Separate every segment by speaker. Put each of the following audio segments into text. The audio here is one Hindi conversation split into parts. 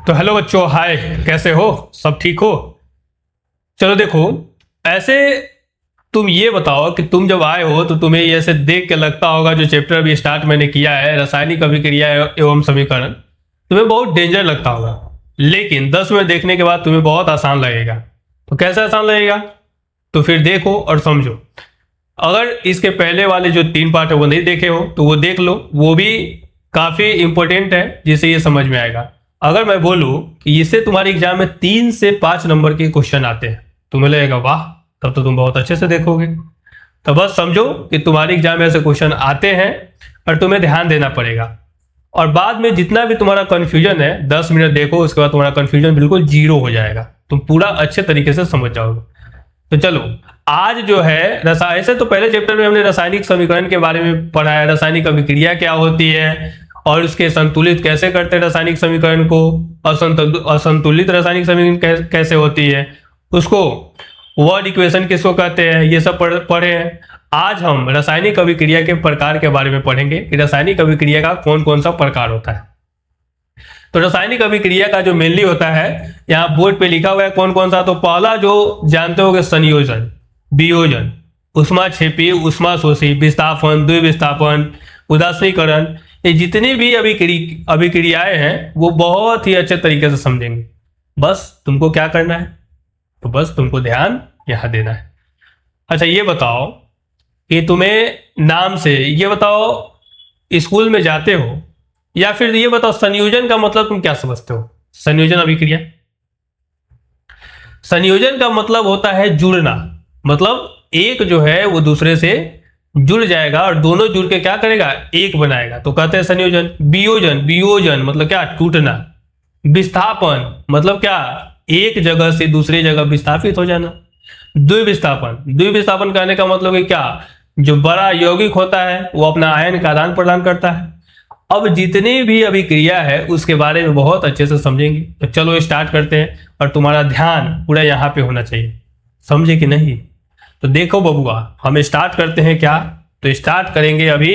Speaker 1: तो हेलो बच्चों, हाय। कैसे हो? सब ठीक हो? चलो देखो, ऐसे तुम ये बताओ कि तुम जब आए हो तो तुम्हें ये ऐसे देख के लगता होगा जो चैप्टर अभी स्टार्ट मैंने किया है, रासायनिक अभिक्रिया एवं समीकरण, तुम्हें बहुत डेंजर लगता होगा। लेकिन 10 मिनट देखने के बाद तुम्हें बहुत आसान लगेगा। तो कैसे आसान लगेगा? तो फिर देखो और समझो। अगर इसके पहले वाले जो 3 पार्ट है वो नहीं देखे हो तो वो देख लो, वो भी काफ़ी इंपॉर्टेंट है जिससे ये समझ में आएगा। अगर मैं बोलूँ कि इससे तुम्हारे एग्जाम में 3 से 5 नंबर के क्वेश्चन आते हैं, तुम्हें लगेगा वाह, तब तो तुम बहुत अच्छे से देखोगे। तो बस समझो कि तुम्हारे एग्जाम में ऐसे क्वेश्चन आते हैं और तुम्हें ध्यान देना पड़ेगा। और बाद में जितना भी तुम्हारा कंफ्यूजन है, 10 मिनट देखो, उसके बाद तुम्हारा कंफ्यूजन बिल्कुल जीरो हो जाएगा, तुम पूरा अच्छे तरीके से समझ जाओगे। तो चलो, आज जो है रसायन से, तो पहले चैप्टर में हमने रासायनिक समीकरण के बारे में पढ़ा है, रासायनिक अभिक्रिया क्या होती है और उसके संतुलित कैसे करते हैं रासायनिक समीकरण को, असंतुलित रासायनिक समीकरण कैसे होती है, उसको वर्ड इक्वेशन किसको कहते हैं, ये सब पढ़े हैं। आज हम रासायनिक अभिक्रिया के प्रकार के बारे में पढ़ेंगे कि रासायनिक अभिक्रिया का कौन कौन सा प्रकार होता है। तो रासायनिक अभिक्रिया का जो मेनली होता है, यहाँ बोर्ड पे लिखा हुआ है कौन कौन सा। तो पहला जो जानते होगे, संयोजन, वियोजन, ऊष्माक्षेपी, ऊष्माशोषी, विस्थापन, द्विविस्थापन, उदासीकरण, ये जितनी भी अभिक्रियाएं हैं वो बहुत ही अच्छे तरीके से समझेंगे। बस तुमको क्या करना है, तो बस तुमको ध्यान यहाँ देना है। अच्छा ये बताओ कि तुम्हें नाम से ये बताओ, स्कूल में जाते हो, या फिर ये बताओ संयोजन का मतलब तुम क्या समझते हो? संयोजन अभिक्रिया, संयोजन का मतलब होता है जुड़ना। मतलब एक जो है वो दूसरे से जुड़ जाएगा और दोनों जुड़ के क्या करेगा, एक बनाएगा, तो कहते हैं संयोजन। वियोजन, वियोजन मतलब क्या, टूटना। विस्थापन मतलब क्या, एक जगह से दूसरी जगह विस्थापित हो जाना। द्विविस्थापन, द्विविस्थापन कहने का मतलब है क्या, जो बड़ा यौगिक होता है वो अपना आयन का आदान प्रदान करता है। अब जितनी भी अभिक्रिया है उसके बारे में बहुत अच्छे से समझेंगे। तो चलो स्टार्ट करते हैं, और तुम्हारा ध्यान पूरा यहाँ पे होना चाहिए, समझे कि नहीं? तो देखो बबुआ, हम स्टार्ट करते हैं क्या, तो स्टार्ट करेंगे अभी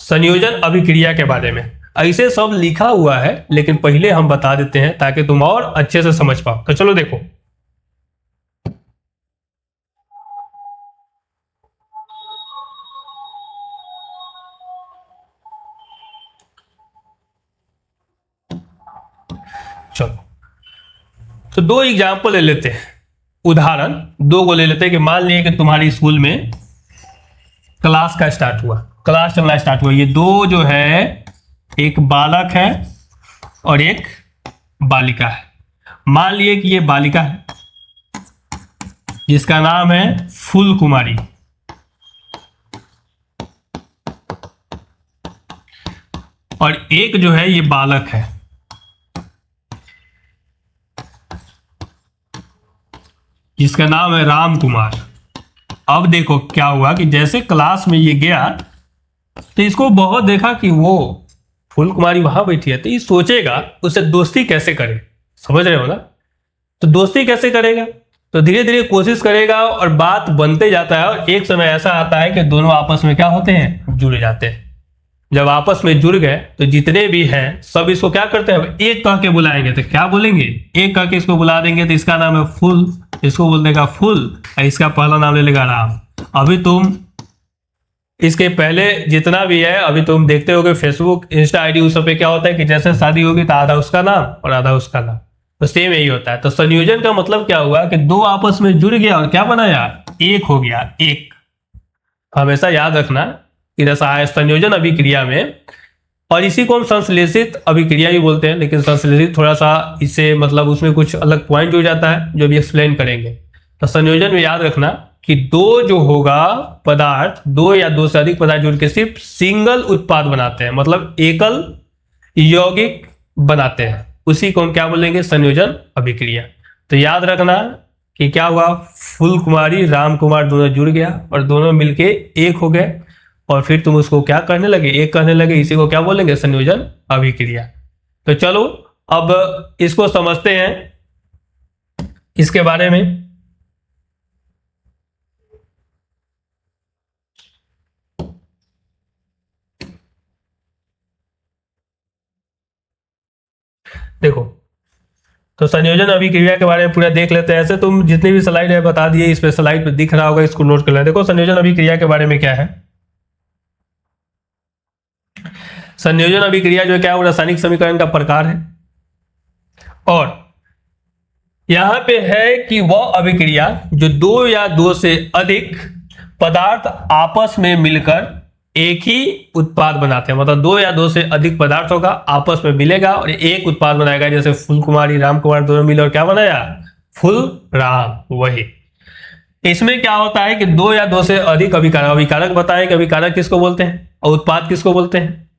Speaker 1: संयोजन अभिक्रिया के बारे में। ऐसे सब लिखा हुआ है लेकिन पहले हम बता देते हैं ताकि तुम और अच्छे से समझ पाओ। तो चलो देखो, चलो तो दो एग्जाम्पल ले लेते हैं, उदाहरण दो को ले लेते हैं। कि मान लिए कि तुम्हारी स्कूल में क्लास का स्टार्ट हुआ, क्लास चलना स्टार्ट हुआ। ये दो जो है, एक बालक है और एक बालिका है। मान लिए कि ये बालिका है जिसका नाम है फूल कुमारी, और एक जो है ये बालक है जिसका नाम है राम कुमार। अब देखो क्या हुआ कि जैसे क्लास में ये गया तो इसको बहुत देखा कि वो फूल कुमारी वहां बैठी है, तो ये सोचेगा उससे दोस्ती कैसे करे। समझ रहे हो ना? तो दोस्ती कैसे करेगा, तो धीरे धीरे कोशिश करेगा और बात बनते जाता है, और एक समय ऐसा आता है कि दोनों आपस में क्या होते हैं, जुड़ जाते हैं। जब आपस में जुड़ गए तो जितने भी हैं सब इसको क्या करते हैं, एक कह के बुलाएंगे। तो क्या बोलेंगे, एक कह के इसको बुला देंगे। तो इसका नाम है फूल, इसको बोल देगा फूल, और इसका पहला नाम ले लेगा राम। अभी तुम इसके पहले जितना भी है, अभी तुम देखते होगे फेसबुक, इंस्टा आईडी, उस सब पे क्या होता है कि जैसे शादी होगी तो आधा उसका नाम और आधा उसका नाम। तो सेम यही होता है। तो संयोजन का मतलब क्या हुआ कि दो आपस में जुड़ गया और क्या बनाया, एक हो गया, एक। हमेशा याद रखना कि रसायन संयोजन अभिक्रिया में, और इसी को हम संश्लेषित अभिक्रिया भी बोलते हैं, लेकिन संश्लेषित थोड़ा सा इससे मतलब उसमें कुछ अलग पॉइंट हो जाता है जो भी एक्सप्लेन करेंगे। तो संयोजन में याद रखना कि दो जो होगा पदार्थ, दो या दो से अधिक पदार्थ जुड़ के सिर्फ सिंगल उत्पाद बनाते हैं, मतलब एकल यौगिक बनाते हैं, उसी को हम क्या बोलेंगे, संयोजन अभिक्रिया। तो याद रखना कि क्या हुआ, फूल कुमारी राम कुमार दोनों जुड़ गया और दोनों मिलके एक हो गए, और फिर तुम उसको क्या करने लगे, एक करने लगे। इसी को क्या बोलेंगे, संयोजन अभिक्रिया। तो चलो अब इसको समझते हैं, इसके बारे में। देखो, तो संयोजन अभिक्रिया के बारे में पूरा देख लेते हैं। ऐसे तुम जितनी भी स्लाइड है बता दिए, इस पे स्लाइड पे दिख रहा होगा, इसको नोट कर लें। देखो संयोजन अभिक्रिया के बारे में क्या है। संयोजन अभिक्रिया जो क्या है वो रासायनिक समीकरण का प्रकार है, और यहां पे है कि वह अभिक्रिया जो दो या दो से अधिक पदार्थ आपस में मिलकर एक ही उत्पाद बनाते हैं। मतलब दो या दो से अधिक पदार्थों का आपस में मिलेगा और एक उत्पाद बनाएगा। जैसे फूल कुमारी राम कुमार दोनों मिले और क्या बनाया, फूल राम। वही इसमें क्या होता है कि दो या दो से अधिक अभिकारक, अभिकारक बताएं कि अभिकारक किसको बोलते हैं और उत्पाद किसको बोलते हैं।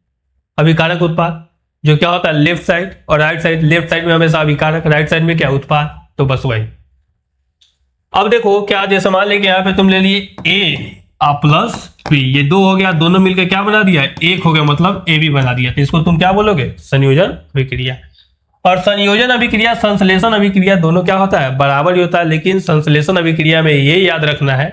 Speaker 1: अभिकारक उत्पाद जो क्या होता है लेफ्ट साइड और राइट साइड, लेफ्ट साइड में हमेशा अभिकारक, राइट साइड में क्या उत्पाद। तो बस वही। अब देखो क्या, जैसे मान लें कि यहाँ पे तुम ले लिए ए आ प्लस बी, ये दो हो गया, दोनों मिलकर क्या बना दिया, एक हो गया, मतलब ए बी बना दिया। तो इसको तुम क्या बोलोगे, संयोजन अभिक्रिया। और संयोजन अभिक्रिया संश्लेषण अभिक्रिया दोनों क्या होता है, बराबर ही होता है। लेकिन संश्लेषण अभिक्रिया में ये याद रखना है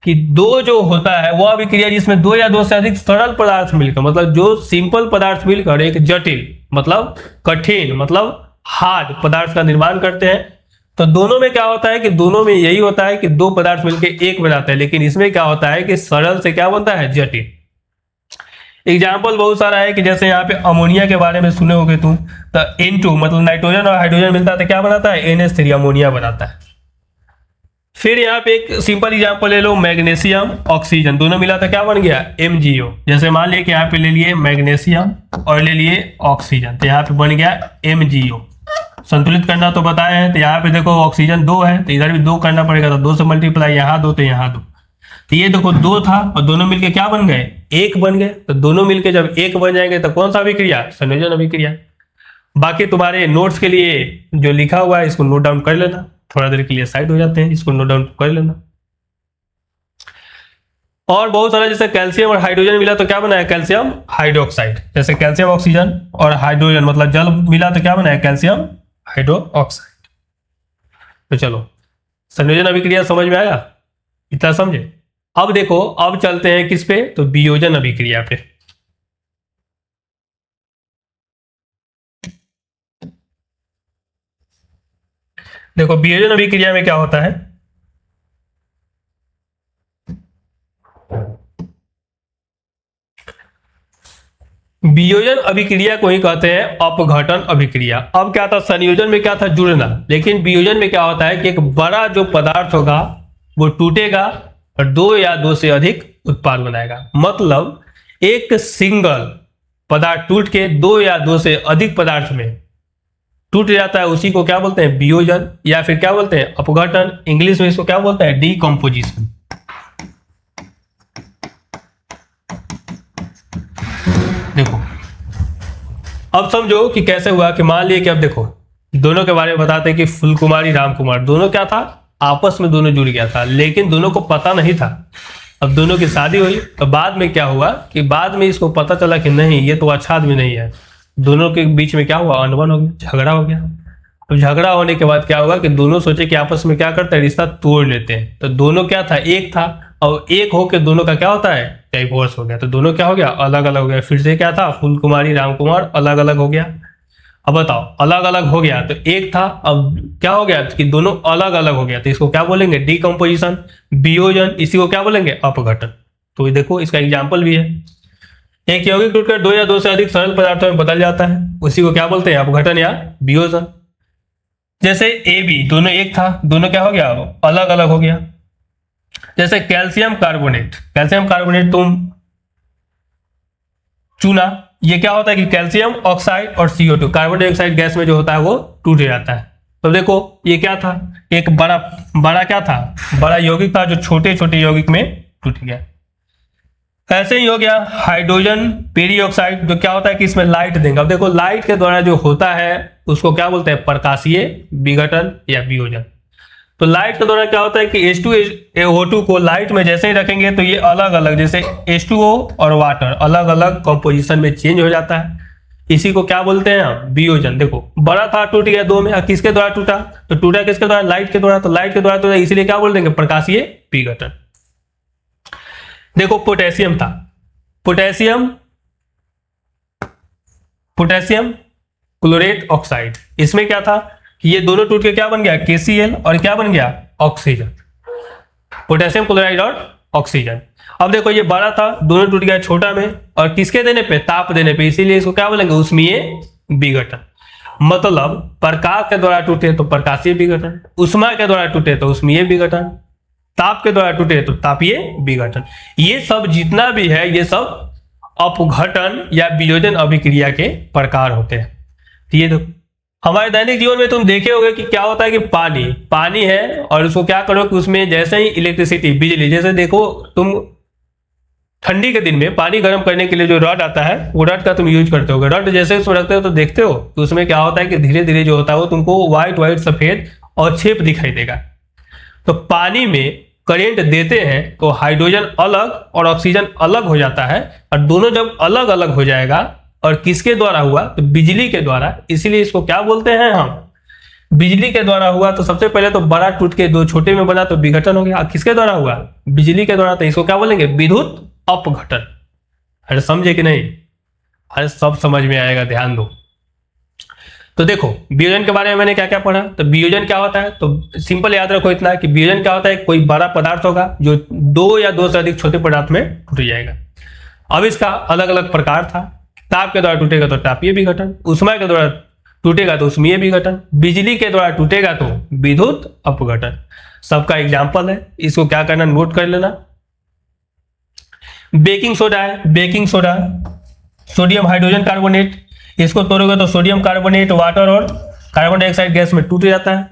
Speaker 1: कि दो जो होता है वह अभिक्रिया जिसमें दो या दो से अधिक सरल पदार्थ मिलकर, मतलब जो सिंपल पदार्थ मिलकर एक जटिल मतलब कठिन मतलब हार्ड पदार्थ का निर्माण करते हैं। तो दोनों में क्या होता है कि दोनों में यही होता है कि दो पदार्थ मिलकर एक बनाते हैं, लेकिन इसमें क्या होता है कि सरल से क्या बनता है, जटिल। एग्जाम्पल बहुत सारा है कि जैसे यहाँ पे अमोनिया के बारे में सुने होगे तुम, तो N2 मतलब नाइट्रोजन और हाइड्रोजन मिलता है तो क्या बनाता है, NH3 अमोनिया बनाता है। फिर यहाँ पे एक सिंपल एग्जाम्पल ले लो, मैग्नीशियम ऑक्सीजन दोनों मिला तो क्या बन गया, MgO। जैसे मान लिया कि यहाँ पे ले लिए मैग्नीशियम और ले लिए ऑक्सीजन, तो यहाँ पे बन गया MgO। संतुलित करना तो बताए हैं, तो यहाँ पे देखो ऑक्सीजन दो है तो इधर भी दो करना पड़ेगा, तो दो से मल्टीप्लाई, यहाँ दो तो यहाँ दो। तो ये देखो दो था और दोनों मिलके क्या बन गए, एक बन गए। तो दोनों मिलके जब एक बन जाएंगे तो कौन सा अभिक्रिया, संयोजन अभिक्रिया। बाकी तुम्हारे नोट्स के लिए जो लिखा हुआ है इसको नोट डाउन कर लेना, थोड़ा देर के लिए साइड हो जाते हैं, इसको नोट डाउन कर लेना। और बहुत सारा जैसे कैल्शियम और हाइड्रोजन मिला तो क्या बना है, कैल्शियम हाइड्रोक्साइड। जैसे कैल्शियम ऑक्सीजन और हाइड्रोजन मतलब जल मिला तो क्या बना है, कैल्शियम हाइड्रोक्साइड। तो चलो संयोजन अभिक्रिया समझ में आया, इतना समझे। अब देखो अब चलते हैं किस पे, तो वियोजन अभिक्रिया पे। देखो वियोजन अभिक्रिया में क्या होता है, वियोजन अभिक्रिया को ही कहते हैं अपघटन अभिक्रिया। अब क्या था, संयोजन में क्या था, जुड़ना, लेकिन वियोजन में क्या होता है कि एक बड़ा जो पदार्थ होगा वो टूटेगा और दो या दो से अधिक उत्पाद बनाएगा। मतलब एक सिंगल पदार्थ टूट के दो या दो से अधिक पदार्थ में टूट जाता है, उसी को क्या बोलते हैं, वियोजन, या फिर क्या बोलते हैं, अपघटन। इंग्लिश में इसको क्या बोलते हैं, डीकम्पोजिशन। देखो अब समझो कि कैसे हुआ, कि मान लिए कि अब देखो दोनों के बारे में बताते हैं कि फूल कुमारी राम कुमार दोनों क्या था, आपस में दोनों जुड़ गया था, लेकिन दोनों को पता नहीं था। अब दोनों की शादी हुई तो बाद में क्या हुआ कि बाद में इसको पता चला कि नहीं ये तो अच्छा आदमी नहीं है। दोनों के बीच में क्या हुआ, अनबन हो गया, झगड़ा हो गया। अब झगड़ा होने के बाद क्या हुआ कि दोनों सोचे कि आपस में क्या करते हैं, रिश्ता तोड़ लेते हैं। तो दोनों क्या था, एक था, और एक होकर दोनों का क्या होता है, डाइवोर्स हो गया। तो दोनों क्या हो गया, अलग अलग हो गया। फिर से क्या था, फूल कुमारी राम कुमार अलग अलग हो गया। अब बताओ अलग अलग हो गया तो एक था, अब क्या हो गया कि दोनों अलग अलग हो गया, तो इसको क्या बोलेंगे, डीकम्पोजिशन, वियोजन। इसी को क्या बोलेंगे, अपघटन। तो ये देखो इसका एग्जाम्पल भी है, एक यौगिक टूटकर दो या दो से अधिक सरल पदार्थों में बदल जाता है, उसी को क्या बोलते हैं, अपघटन या वियोजन। जैसे ए बी दोनों एक था, दोनों क्या हो गया, अलग अलग हो गया। जैसे कैल्शियम कार्बोनेट, कैल्शियम कार्बोनेट तुम चूना, ये क्या होता है कि कैल्शियम ऑक्साइड और CO2 कार्बन डाइऑक्साइड गैस में जो होता है वो टूट जाता है। तो देखो ये क्या था, एक बड़ा क्या था, बड़ा यौगिक था जो छोटे छोटे यौगिक में टूट गया। ऐसे ही हो गया हाइड्रोजन पेरिऑक्साइड, जो क्या होता है कि इसमें लाइट देंगे। अब देखो लाइट के द्वारा जो होता है उसको क्या बोलते हैं, प्रकाशीय विघटन या वियोजन। तो लाइट के द्वारा क्या होता है कि H2O2 को लाइट में जैसे ही रखेंगे तो ये अलग अलग, जैसे H2O और वाटर अलग अलग कंपोजिशन में चेंज हो जाता है, इसी को क्या बोलते हैं हम, वियोजन। देखो बड़ा था टूट गया दो में, किसके द्वारा टूटा, तो टूटा किसके द्वारा, लाइट के द्वारा। तो लाइट के द्वारा टूटा, इसीलिए क्या बोल देंगे, प्रकाशीय विघटन। देखो पोटेशियम था, पोटेशियम क्लोरेट ऑक्साइड, इसमें क्या था, कि ये दोनों टूट के क्या बन गया, KCl, और क्या बन गया, ऑक्सीजन, पोटेशियम क्लोराइड और ऑक्सीजन। अब देखो ये बड़ा था, दोनों टूट गया छोटा में, और किसके देने पे, ताप देने पे, इसीलिए इसको क्या बोलेंगे, ऊष्मीय विघटन। मतलब प्रकाश के द्वारा टूटे तो प्रकाशीय विघटन, ऊष्मा के द्वारा टूटे तो ऊष्मीय विघटन, ताप के द्वारा टूटे तो तापीय विघटन। ये सब जितना भी है ये सब अपघटन या वियोजन अभिक्रिया के प्रकार होते हैं। तो ये देखो हमारे दैनिक जीवन में तुम देखे होगे कि क्या होता है कि पानी है, और उसको क्या करो कि उसमें जैसे ही इलेक्ट्रिसिटी, बिजली, जैसे देखो तुम ठंडी के दिन में पानी गर्म करने के लिए जो रॉड आता है वो रॉड का तुम यूज करते हो, रॉड जैसे उसमें रखते हो तो देखते हो कि उसमें क्या होता है कि धीरे धीरे जो होता है वो तुमको व्हाइट सफेद और छेप दिखाई देगा। तो पानी में करंट देते हैं तो हाइड्रोजन अलग और ऑक्सीजन अलग हो जाता है, और दोनों जब अलग अलग हो जाएगा, और किसके द्वारा हुआ, तो बिजली के द्वारा, इसीलिए इसको क्या बोलते हैं हम, बिजली के द्वारा हुआ। तो सबसे पहले तो बड़ा टूट के दो छोटे में बना तो विघटन हो गया। किसके द्वारा हुआ, बिजली के द्वारा, तो इसको क्या बोलेंगे, विद्युत अपघटन। अरे समझे कि नहीं, अरे सब समझ में आएगा, ध्यान दो। तो देखो वियोजन के बारे में मैंने क्या क्या पढ़ा, तो वियोजन क्या होता है, तो सिंपल याद रखो इतना कि वियोजन क्या होता है, कोई बड़ा पदार्थ होगा जो दो या दो से अधिक छोटे पदार्थ में टूट जाएगा। अब इसका अलग अलग प्रकार था, ताप के द्वारा टूटेगा तो तापीय विघटन, ऊष्मा के द्वारा टूटेगा तो ऊष्मीय विघटन, बिजली के द्वारा टूटेगा तो विद्युत अपघटन। सबका एग्जाम्पल है, इसको क्या करना, नोट कर लेना। बेकिंग सोडा है, baking soda, sodium hydrogen carbonate, इसको तोड़ोगे तो सोडियम कार्बोनेट वाटर और कार्बन डाइऑक्साइड गैस में टूट जाता है।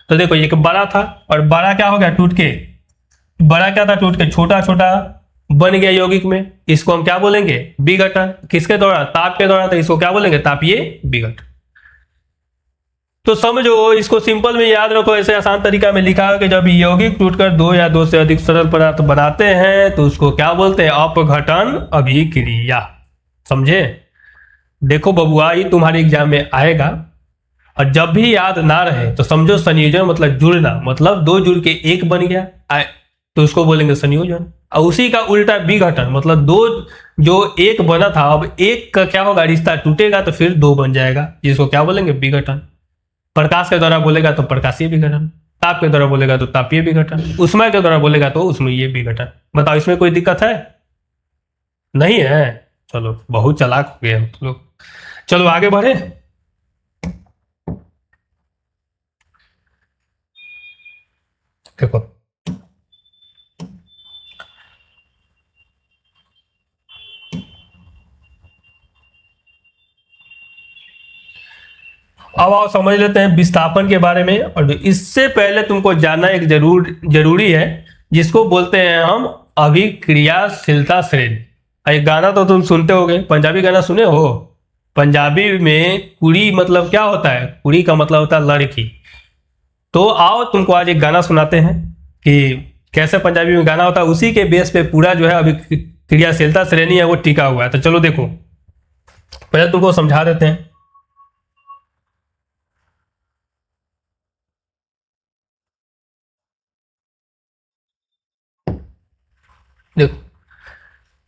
Speaker 1: तो देखो ये बड़ा था, और बड़ा क्या हो गया, टूट के, बड़ा क्या था, टूट के छोटा छोटा बन गया यौगिक में, इसको हम क्या बोलेंगे, विघटन। किसके द्वारा, ताप के द्वारा, तो इसको क्या बोलेंगे, तापीय विघटन। तो समझो, इसको सिंपल में याद रखो, ऐसे आसान तरीका में लिखा है कि जब यौगिक टूटकर दो या दो से अधिक सरल पदार्थ बनाते हैं तो उसको क्या बोलते हैं, अपघटन अभिक्रिया। समझे। देखो बबुआ, ये तुम्हारे एग्जाम में आएगा, और जब भी याद ना रहे तो समझो संयोजन मतलब जुड़ना, मतलब दो जुड़ के एक बन गया तो उसको बोलेंगे संयोजन। और उसी का उल्टा विघटन, मतलब दो जो एक बना था, अब एक का क्या होगा, रिश्ता टूटेगा तो फिर दो बन जाएगा, जिसको क्या बोलेंगे, विघटन। प्रकाश के द्वारा बोलेगा तो प्रकाशीय विघटन, ताप के द्वारा बोलेगा तो तापीय विघटन, ऊष्मा के द्वारा बोलेगा तो ऊष्मीय विघटन। बताओ इसमें कोई दिक्कत है, नहीं है। चलो बहुत चालाक हो गए हम लोग, चलो आगे बढ़े। देखो अब आओ समझ लेते हैं विस्थापन के बारे में। और इससे पहले तुमको जानना एक जरूरी है, जिसको बोलते हैं हम अभिक्रियाशीलता श्रेणी। एक गाना तो तुम सुनते होगे, पंजाबी गाना सुने हो। पंजाबी में कुड़ी मतलब क्या होता है, कुड़ी का मतलब होता है लड़की। तो आओ तुमको आज एक गाना सुनाते हैं कि कैसे पंजाबी में गाना होता है, उसी के बेस पे पूरा जो है अभिक्रियाशीलता श्रेणी है वो टिका हुआ है। तो चलो देखो, पहले तुमको समझा देते हैं। देखो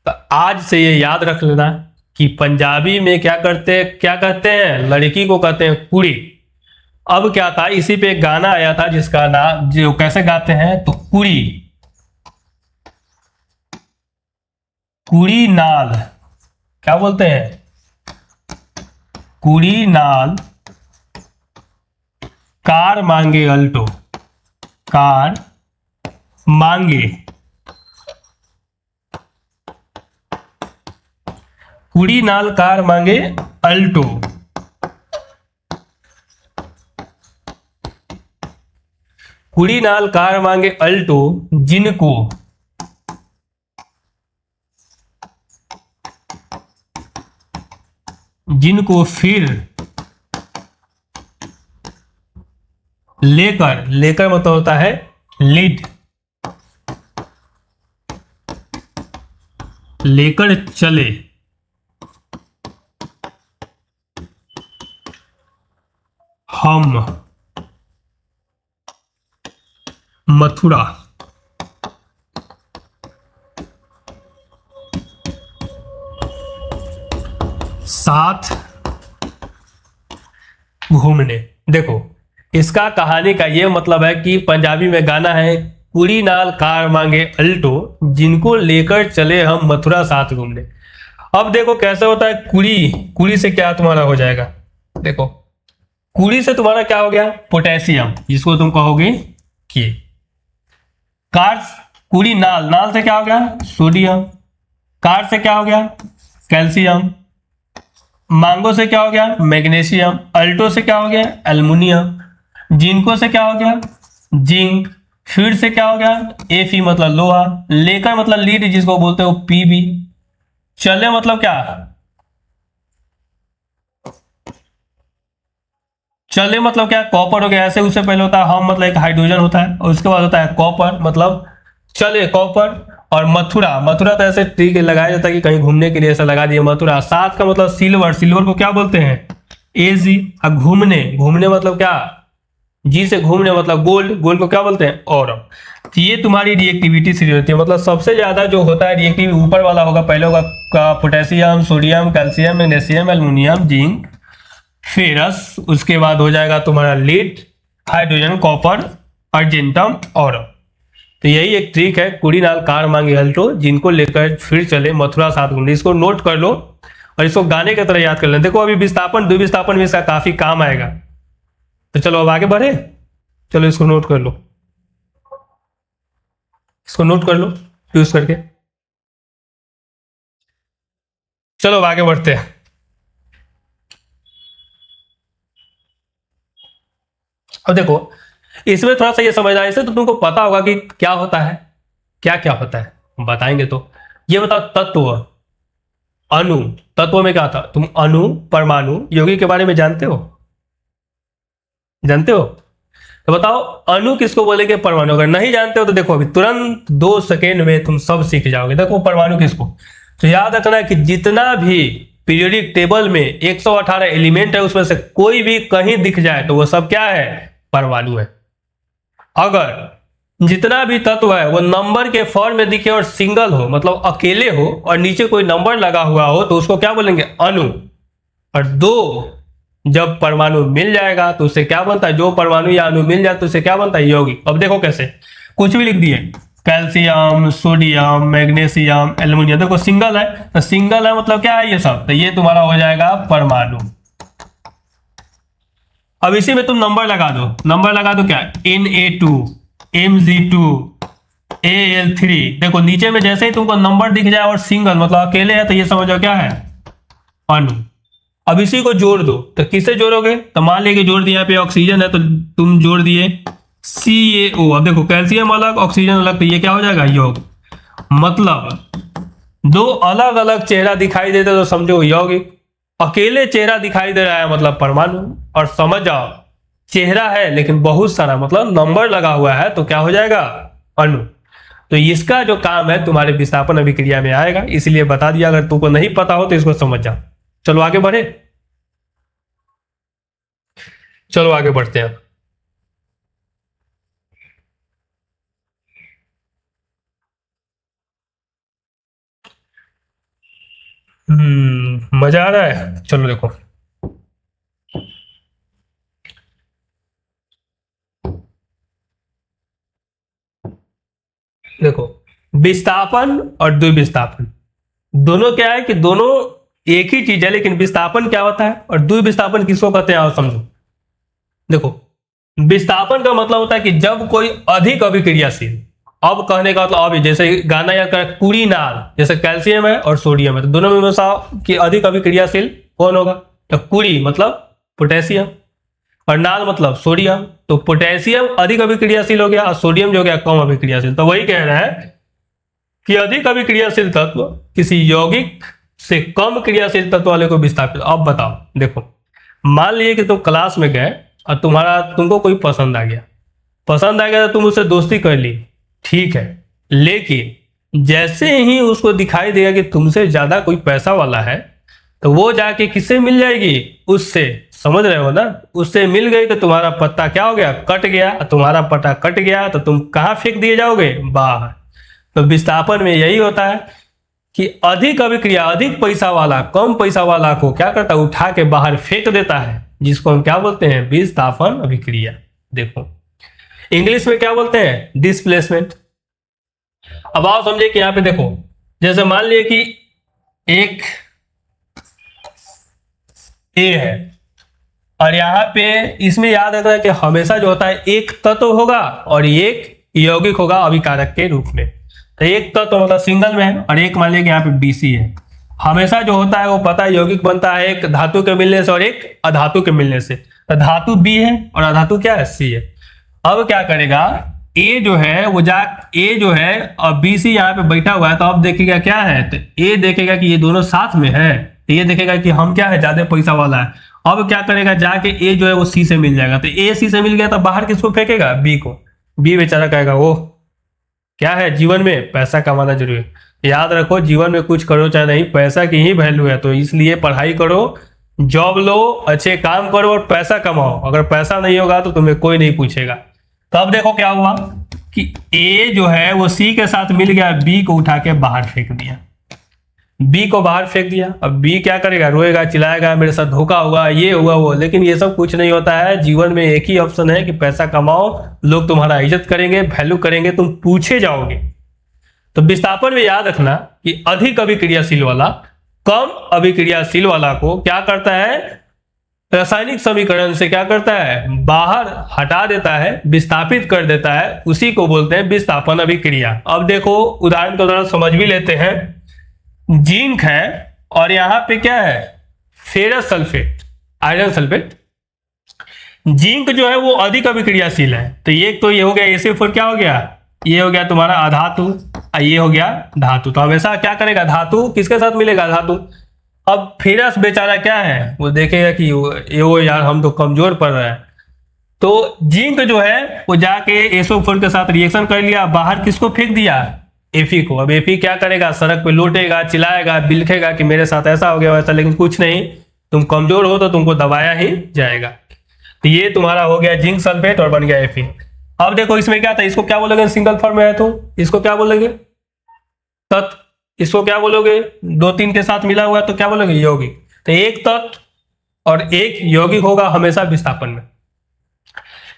Speaker 1: तो आज से ये याद रख लेना कि पंजाबी में क्या कहते हैं, लड़की को कहते हैं कुड़ी। अब क्या था, इसी पे एक गाना आया था जिसका नाम, जो कैसे गाते हैं, तो कुड़ी, कुड़ी नाल, क्या बोलते हैं, कुड़ी नाल कार मांगे अल्टो, कार मांगे, कुड़ी नाल कार मांगे अल्टो, कुड़ी नाल कार मांगे अल्टो, जिनको फिर लेकर मतलब होता है लीड, लेकर चले, हम मथुरा, साथ घूमने। देखो इसका कहानी का ये मतलब है कि पंजाबी में गाना है, कुड़ी नाल कार मांगे अल्टो, जिनको लेकर चले हम मथुरा साथ घूमने। अब देखो कैसे होता है, कुड़ी, कुड़ी से क्या तुम्हारा हो जाएगा, देखो कुड़ी से तुम्हारा क्या हो गया, पोटेशियम, जिसको तुम कहोगे कि कार, कुड़ी नाल, नाल से क्या हो गया, सोडियम, कार से क्या हो गया, कैल्शियम, मांगो से क्या हो गया, मैग्नीशियम, अल्टो से क्या हो गया, एल्युमिनियम, जिनको से क्या हो गया, जिंक, फीड से क्या हो गया, Fe मतलब लोहा, लेकर मतलब लीड जिसको बोलते हो Pb, चले मतलब क्या, चले मतलब क्या, कॉपर हो गया। ऐसे उससे पहले होता है हम मतलब एक हाइड्रोजन होता है, और उसके बाद होता है कॉपर, मतलब चले कॉपर। और मथुरा, मथुरा तो ऐसे ट्री के लगाया जाता है कि कहीं घूमने के लिए ऐसा लगा दिया मथुरा। सात का मतलब सिल्वर, सिल्वर को क्या बोलते हैं, Ag। और घूमने, घूमने मतलब क्या, जी से घूमने मतलब गोल्ड, गोल्ड को क्या बोलते हैं, और ये तुम्हारी रिएक्टिविटी से होती है। मतलब सबसे ज्यादा जो होता है रिएक्टिव ऊपर वाला होगा, पहले होगा potassium, sodium, calcium, magnesium, aluminium, zinc, ferrous, उसके बाद हो जाएगा तुम्हारा लीड, हाइड्रोजन, कॉपर, अर्जेंटम, और तो यही एक ट्रिक है, कुड़ी नाल कार मांगे अल्टो, जिनको लेकर फिर चले मथुरा साथ घूमने। इसको नोट कर लो और इसको गाने की तरह याद कर लें। देखो अभी विस्थापन, द्विविस्थापन में इसका काफी काम आएगा। तो चलो अब आगे बढ़े, चलो इसको नोट कर लो, इसको नोट कर लो यूज करके। चलो अब आगे बढ़ते हैं। अब देखो इसमें थोड़ा सा ये समझना है, इसे तो तुमको पता होगा कि क्या होता है, क्या क्या होता है, हम बताएंगे। तो ये बताओ, तत्व, अणु, तत्व में क्या था, तुम अणु, परमाणु, यौगिक के बारे में जानते हो, जानते हो? तो बताओ अणु किसको बोलेंगे, परमाणु। अगर नहीं जानते हो तो देखो अभी तुरंत 2 सेकेंड में तुम सब सीख जाओगे। देखो परमाणु किसको, तो याद रखना है कि जितना भी पीरियोडिक टेबल में 118 एलिमेंट है, उसमें से कोई भी कहीं दिख जाए तो वो सब क्या है, परमाणु है। अगर जितना भी तत्व है वो नंबर के फॉर्म में दिखे और सिंगल हो, मतलब अकेले हो, और नीचे कोई नंबर लगा हुआ हो, तो उसको क्या बोलेंगे, अणु। और दो जब परमाणु मिल जाएगा तो उससे क्या बनता है, जो परमाणु या अणु मिल जाए तो उससे क्या बनता है, यौगिक। अब देखो कैसे, कुछ भी लिख दिए, कैल्शियम, सोडियम, मैग्नीशियम, एल्युमिनियम, देखो सिंगल है, तो सिंगल है मतलब क्या है ये सब, तो ये तुम्हारा हो जाएगा परमाणु। अब इसी में तुम नंबर लगा दो, नंबर लगा दो क्या, Na2, Mg2, Al3। देखो नीचे में जैसे ही तुमको नंबर दिख जाए और सिंगल मतलब अकेले है, तो ये समझो क्या है, अणु। अब इसी को जोड़ दो, तो किससे जोड़ोगे, तो मान लीजिए जोड़ दिया, यहाँ पे ऑक्सीजन है तो तुम जोड़ दिए CaO। अब देखो कैल्शियम अलग, ऑक्सीजन अलग, तो ये क्या हो जाएगा, यौगिक। मतलब दो अलग अलग चेहरा दिखाई देते तो समझो यौगिक, अकेले चेहरा दिखाई दे रहा है मतलब परमाणु। और समझ जाओ चेहरा है लेकिन बहुत सारा मतलब नंबर लगा हुआ है तो क्या हो जाएगा, अणु। तो इसका जो काम है तुम्हारे विस्थापन अभिक्रिया में आएगा, इसलिए बता दिया। अगर तुमको नहीं पता हो तो इसको समझ जाओ। चलो आगे बढ़े, चलो आगे बढ़ते हैं। मजा आ रहा है, चलो देखो। देखो विस्थापन और द्विविस्थापन दोनों क्या है कि दोनों एक ही चीज है, लेकिन विस्थापन क्या होता है और द्विविस्थापन किसको कहते हैं, आओ समझो। देखो विस्थापन का मतलब होता है कि जब कोई अधिक अभिक्रियाशील, अब कहने का मतलब अभी जैसे गाना याद कर, कुड़ी नाल, जैसे कैल्शियम है और सोडियम है, तो दोनों में कि अधिक अभिक्रियाशील कौन होगा, तो कुड़ी मतलब पोटेशियम, और नाल मतलब सोडियम। तो पोटेशियम अधिक अभिक्रियाशील हो गया और सोडियम जो हो गया कम अभिक्रियाशील। तो वही कह रहा है कि अधिक अभिक्रियाशील तत्व किसी यौगिक से कम क्रियाशील तत्व वाले को विस्थापित। अब बताओ, देखो मान लीजिए कि तुम क्लास में गए और तुमको कोई पसंद आ गया, पसंद आ गया तो तुम उससे दोस्ती कर ली, ठीक है। लेकिन जैसे ही उसको दिखाई देगा कि तुमसे ज्यादा कोई पैसा वाला है, तो वो जाके किससे मिल जाएगी, उससे, समझ रहे हो ना, उससे मिल गई तो तुम्हारा पत्ता क्या हो गया, कट गया। तुम्हारा पत्ता कट गया तो तुम कहाँ फेंक दिए जाओगे, बाहर। तो विस्थापन में यही होता है कि अधिक अभिक्रिया, अधिक पैसा वाला कम पैसा वाला को क्या करता है, उठा के बाहर फेंक देता है। जिसको हम क्या बोलते हैं, विस्थापन अभिक्रिया। देखो इंग्लिश में क्या बोलते हैं, डिस्प्लेसमेंट। अब आप समझे कि यहां पे देखो, जैसे मान लिया कि एक ए है और यहाँ पे इसमें याद रखना है कि हमेशा जो होता है एक तत्व होगा और एक यौगिक होगा अभिकारक के रूप में। तो एक तत्व मतलब सिंगल में है और एक मान लिया कि यहाँ पे बीसी है। हमेशा जो होता है वो पता है यौगिक बनता है एक धातु के मिलने से और एक अधातु के मिलने से। तो धातु बी है और अधातु क्या है, सी है। अब क्या करेगा, ए जो है वो ए जो है और बी सी यहाँ पे बैठा हुआ है, तो अब देखेगा क्या है, तो ए देखेगा कि ये दोनों साथ में है, तो ये देखेगा कि हम क्या है, ज्यादा पैसा वाला है। अब क्या करेगा, जाके ए जो है वो सी से मिल जाएगा, तो ए सी से मिल गया तो बाहर किसको फेंकेगा, बी को। बी बेचारा कहेगा वो क्या है, जीवन में पैसा कमाना जरूरी है। याद रखो जीवन में कुछ करो चाहे नहीं, पैसा की ही वैल्यू है। तो इसलिए पढ़ाई करो, जॉब लो, अच्छे काम करो और पैसा कमाओ। अगर पैसा नहीं होगा तो तुम्हें कोई नहीं पूछेगा। तो अब देखो क्या हुआ कि ए जो है वो सी के साथ मिल गया, बी को उठा के बाहर फेंक दिया। बी को बाहर फेंक दिया। अब बी क्या करेगा, रोएगा, चिल्लाएगा, मेरे साथ धोखा हुआ, ये हुआ वो। लेकिन ये सब कुछ नहीं होता है। जीवन में एक ही ऑप्शन है कि पैसा कमाओ, लोग तुम्हारा इज्जत करेंगे, वैल्यू करेंगे, तुम पूछे जाओगे। तो विस्थापन में याद रखना कि अधिक अभिक्रियाशील वाला कम अभिक्रियाशील वाला को क्या करता है, रासायनिक समीकरण से क्या करता है, बाहर हटा देता है, विस्थापित कर देता है। उसी को बोलते हैं विस्थापन अभिक्रिया। अब देखो उदाहरण के द्वारा समझ भी लेते हैं। जिंक है और यहां पे क्या है, ferrous sulphate, iron sulphate. Zinc जो है वो अधिक अभिक्रियाशील है, तो ये हो गया AC4, क्या हो गया, ये हो गया तुम्हारा अधातु, ये हो गया धातु। तो हमेशा क्या करेगा, धातु किसके साथ मिलेगा, धातु। अब फेरस बेचारा क्या है, वो देखेगा कि वो यार हम तो कमजोर पड़ रहा है। तो जिंक जो है वो जाके SO4 के साथ रिएक्शन कर लिया, बाहर किसको फेंक दिया, Fe को। अब Fe क्या करेगा, सड़क पे लौटेगा, चिल्लाएगा, बिलखेगा कि मेरे साथ ऐसा हो गया वैसा। लेकिन कुछ नहीं, तुम कमजोर हो तो तुमको दबाया ही जाएगा। तो ये तुम्हारा हो गया जिंक सल्फेट और बन गया Fe। अब देखो इसमें क्या था, इसको क्या बोलोगे, सिंगल फॉर्म में है तो इसको क्या बोलोगे, तत्व। इसको क्या बोलोगे, 2-3 के साथ मिला हुआ है तो क्या बोलोगे, यौगिक। तो एक तत्व और एक यौगिक होगा हमेशा विस्थापन में।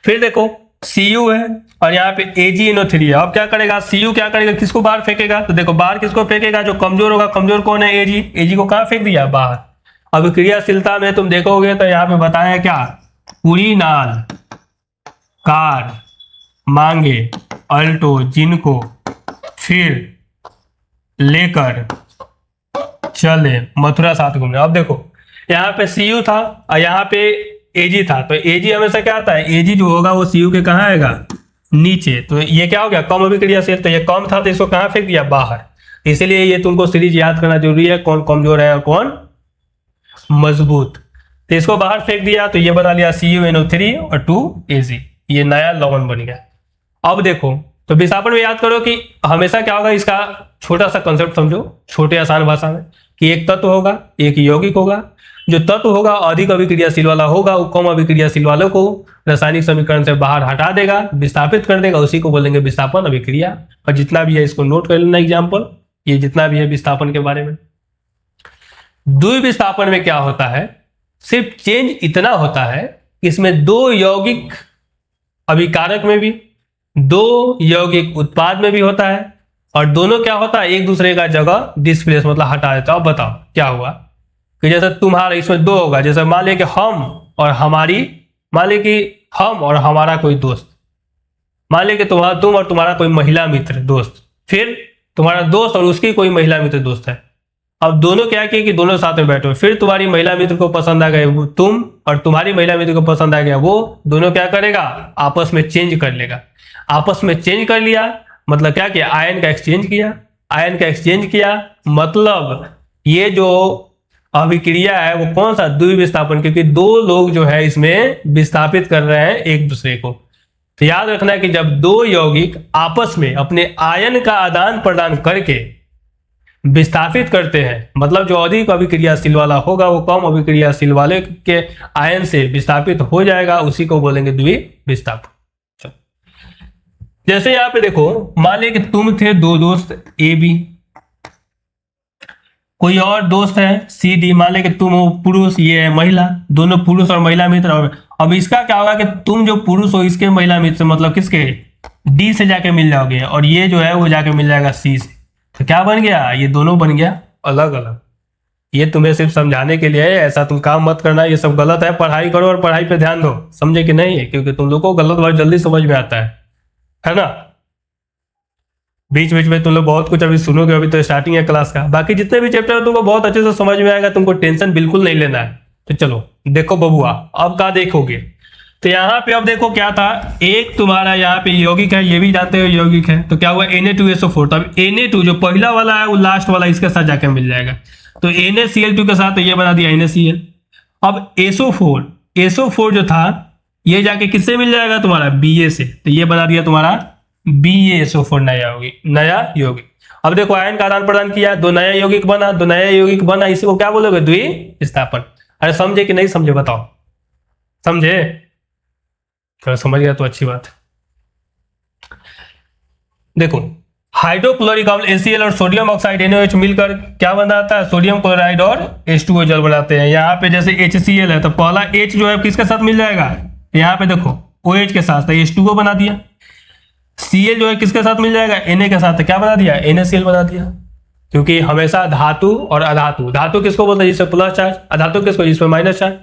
Speaker 1: फिर देखो Cu है और यहाँ पे AgNO3 है। अब क्या करेगा, Cu क्या करेगा, किसको बाहर फेंकेगा, तो देखो बाहर किसको फेंकेगा, जो कमजोर होगा। कमजोर कौन है, Ag को कहाँ फेंक दिया, बाहर। अब क्रियाशीलता में तुम देखोगे तो यहाँ पे बताया क्या, पुरीनाल, कार, मांगे, अल्टो, जिनको, फिर लेकर चले, मथुरा साथ घूमने। अब देखो यहाँ पे Cu था और यहाँ पे Ag था, तो Ag हमेशा क्या आता है, Ag जो होगा वो Cu के कहाँ आएगा, नीचे। तो ये क्या हो गया, कम अभिक्रियाशील। तो ये कम था तो इसको कहाँ फेंक दिया, बाहर। इसलिए ये तुमको सीरीज याद करना जरूरी है, कौन कमजोर है और कौन मजबूत। तो इसको बाहर फेंक दिया, तो ये बना लिया CuNO3 और 2Ag, ये नया लवण बन गया। अब देखो तो विस्थापन में याद करो कि हमेशा क्या होगा, इसका छोटा सा कंसेप्ट समझो छोटे आसान भाषा में, कि एक तत्व होगा, एक यौगिक होगा। जो तत्व होगा अधिक अभिक्रियाशील वाला होगा, वो कम अभिक्रियाशील वालों को रासायनिक समीकरण से बाहर हटा देगा, विस्थापित कर देगा। उसी को बोलेंगे विस्थापन अभिक्रिया। और जितना भी है इसको नोट कर लेना एग्जाम्पल, ये जितना भी है विस्थापन के बारे में। द्विविस्थापन में क्या होता है, सिर्फ चेंज इतना होता है कि इसमें दो यौगिक अभिकारक में भी, दो यौगिक उत्पाद में भी होता है, और दोनों क्या होता है, एक दूसरे का जगह डिस्प्लेस मतलब हटा देता है। अब बताओ क्या हुआ कि जैसे तुम्हारा इसमें दो होगा, जैसे मान लिया कि हम और हमारी, मान लिया कि हम और हमारा कोई दोस्त, मान लिया कि तुम और तुम्हारा कोई महिला मित्र दोस्त, फिर तुम्हारा दोस्त और उसकी कोई महिला मित्र दोस्त है। अब दोनों क्या किए कि दोनों साथ में बैठो, फिर तुम्हारी महिला मित्र को पसंद आ गए तुम, और तुम्हारी महिला मित्र को पसंद आ गया वो, दोनों क्या करेगा, आपस में चेंज कर लेगा। आपस में चेंज कर लिया मतलब क्या किया, आयन का एक्सचेंज किया। आयन का एक्सचेंज किया मतलब ये जो अभिक्रिया है वो कौन सा, द्विविस्थापन, क्योंकि दो लोग जो है इसमें विस्थापित कर रहे हैं एक दूसरे को। तो याद रखना है कि जब दो यौगिक आपस में अपने आयन का आदान प्रदान करके विस्थापित करते हैं, मतलब जो अधिक अभिक्रियाशील वाला होगा वो कम अभिक्रियाशील वाले के आयन से विस्थापित हो जाएगा, उसी को बोलेंगे द्विविस्थापन। जैसे यहां पे देखो, मान लिया कि तुम थे दो दोस्त A B, कोई और दोस्त है सी डी, मान ले कि तुम हो पुरुष, ये है महिला, दोनों पुरुष और महिला मित्र। और अब इसका क्या होगा कि तुम जो पुरुष हो इसके महिला मित्र मतलब किसके, डी से जाके मिल जाओगे, और ये जो है वो जाके मिल जाएगा सी से। तो क्या बन गया, ये दोनों बन गया अलग अलग। ये तुम्हें सिर्फ समझाने के लिए है, ऐसा तुम काम मत करना, ये सब गलत है। पढ़ाई करो और पढ़ाई पे ध्यान दो, समझे कि नहीं, क्योंकि तुम लोग को गलत बहुत जल्दी समझ में आता है ना। बीच बीच में तुम लोग बहुत कुछ अभी सुनोगे, अभी तो स्टार्टिंग है क्लास का। बाकी जितने भी चैप्टर है तुमको बहुत अच्छे से समझ में आएगा, तुमको टेंशन बिल्कुल नहीं लेना है। तो चलो देखो बबुआ, अब क्या देखोगे, तो यहाँ पे अब देखो क्या था, एक तुम्हारा यहाँ पे यौगिक है, ये भी जानते हो यौगिक है, तो क्या हुआ Na2SO4। तो अब Na2 जो पहला वाला है वो लास्ट वाला इसके साथ जाके मिल जाएगा, तो NaCl2 के साथ तो ये बना दिया NaCl। अब SO4 जो था ये जाके किससे मिल जाएगा तुम्हारा Ba से, तो ये बना दिया तुम्हारा BaSO4 नया यौगिक। अब देखो आयन का आदान प्रदान किया, दो नया यौगिक बना, इसी को क्या बोलोगे, द्विस्थापन। अरे समझे कि नहीं समझे बताओ, समझे, चलो समझ गया तो अच्छी बात। देखो हाइड्रोक्लोरिक अम्ल HCl और सोडियम ऑक्साइड NaOH मिलकर क्या बनाता है, सोडियम क्लोराइड और H2O जल बनाते हैं। यहाँ पे जैसे HCl है तो पहला H जो है किसके साथ मिल जाएगा, यहाँ पे देखो OH के साथ, तो H2O बना दिया। Cl जो है किसके साथ मिल जाएगा, Na के साथ, तो क्या बना दिया, NaCl बना दिया। क्योंकि हमेशा धातु और अधातु, धातु किसको बोलते हैं जिसमें प्लस चार्ज, अधातु किसको जिसमें माइनस चार्ज।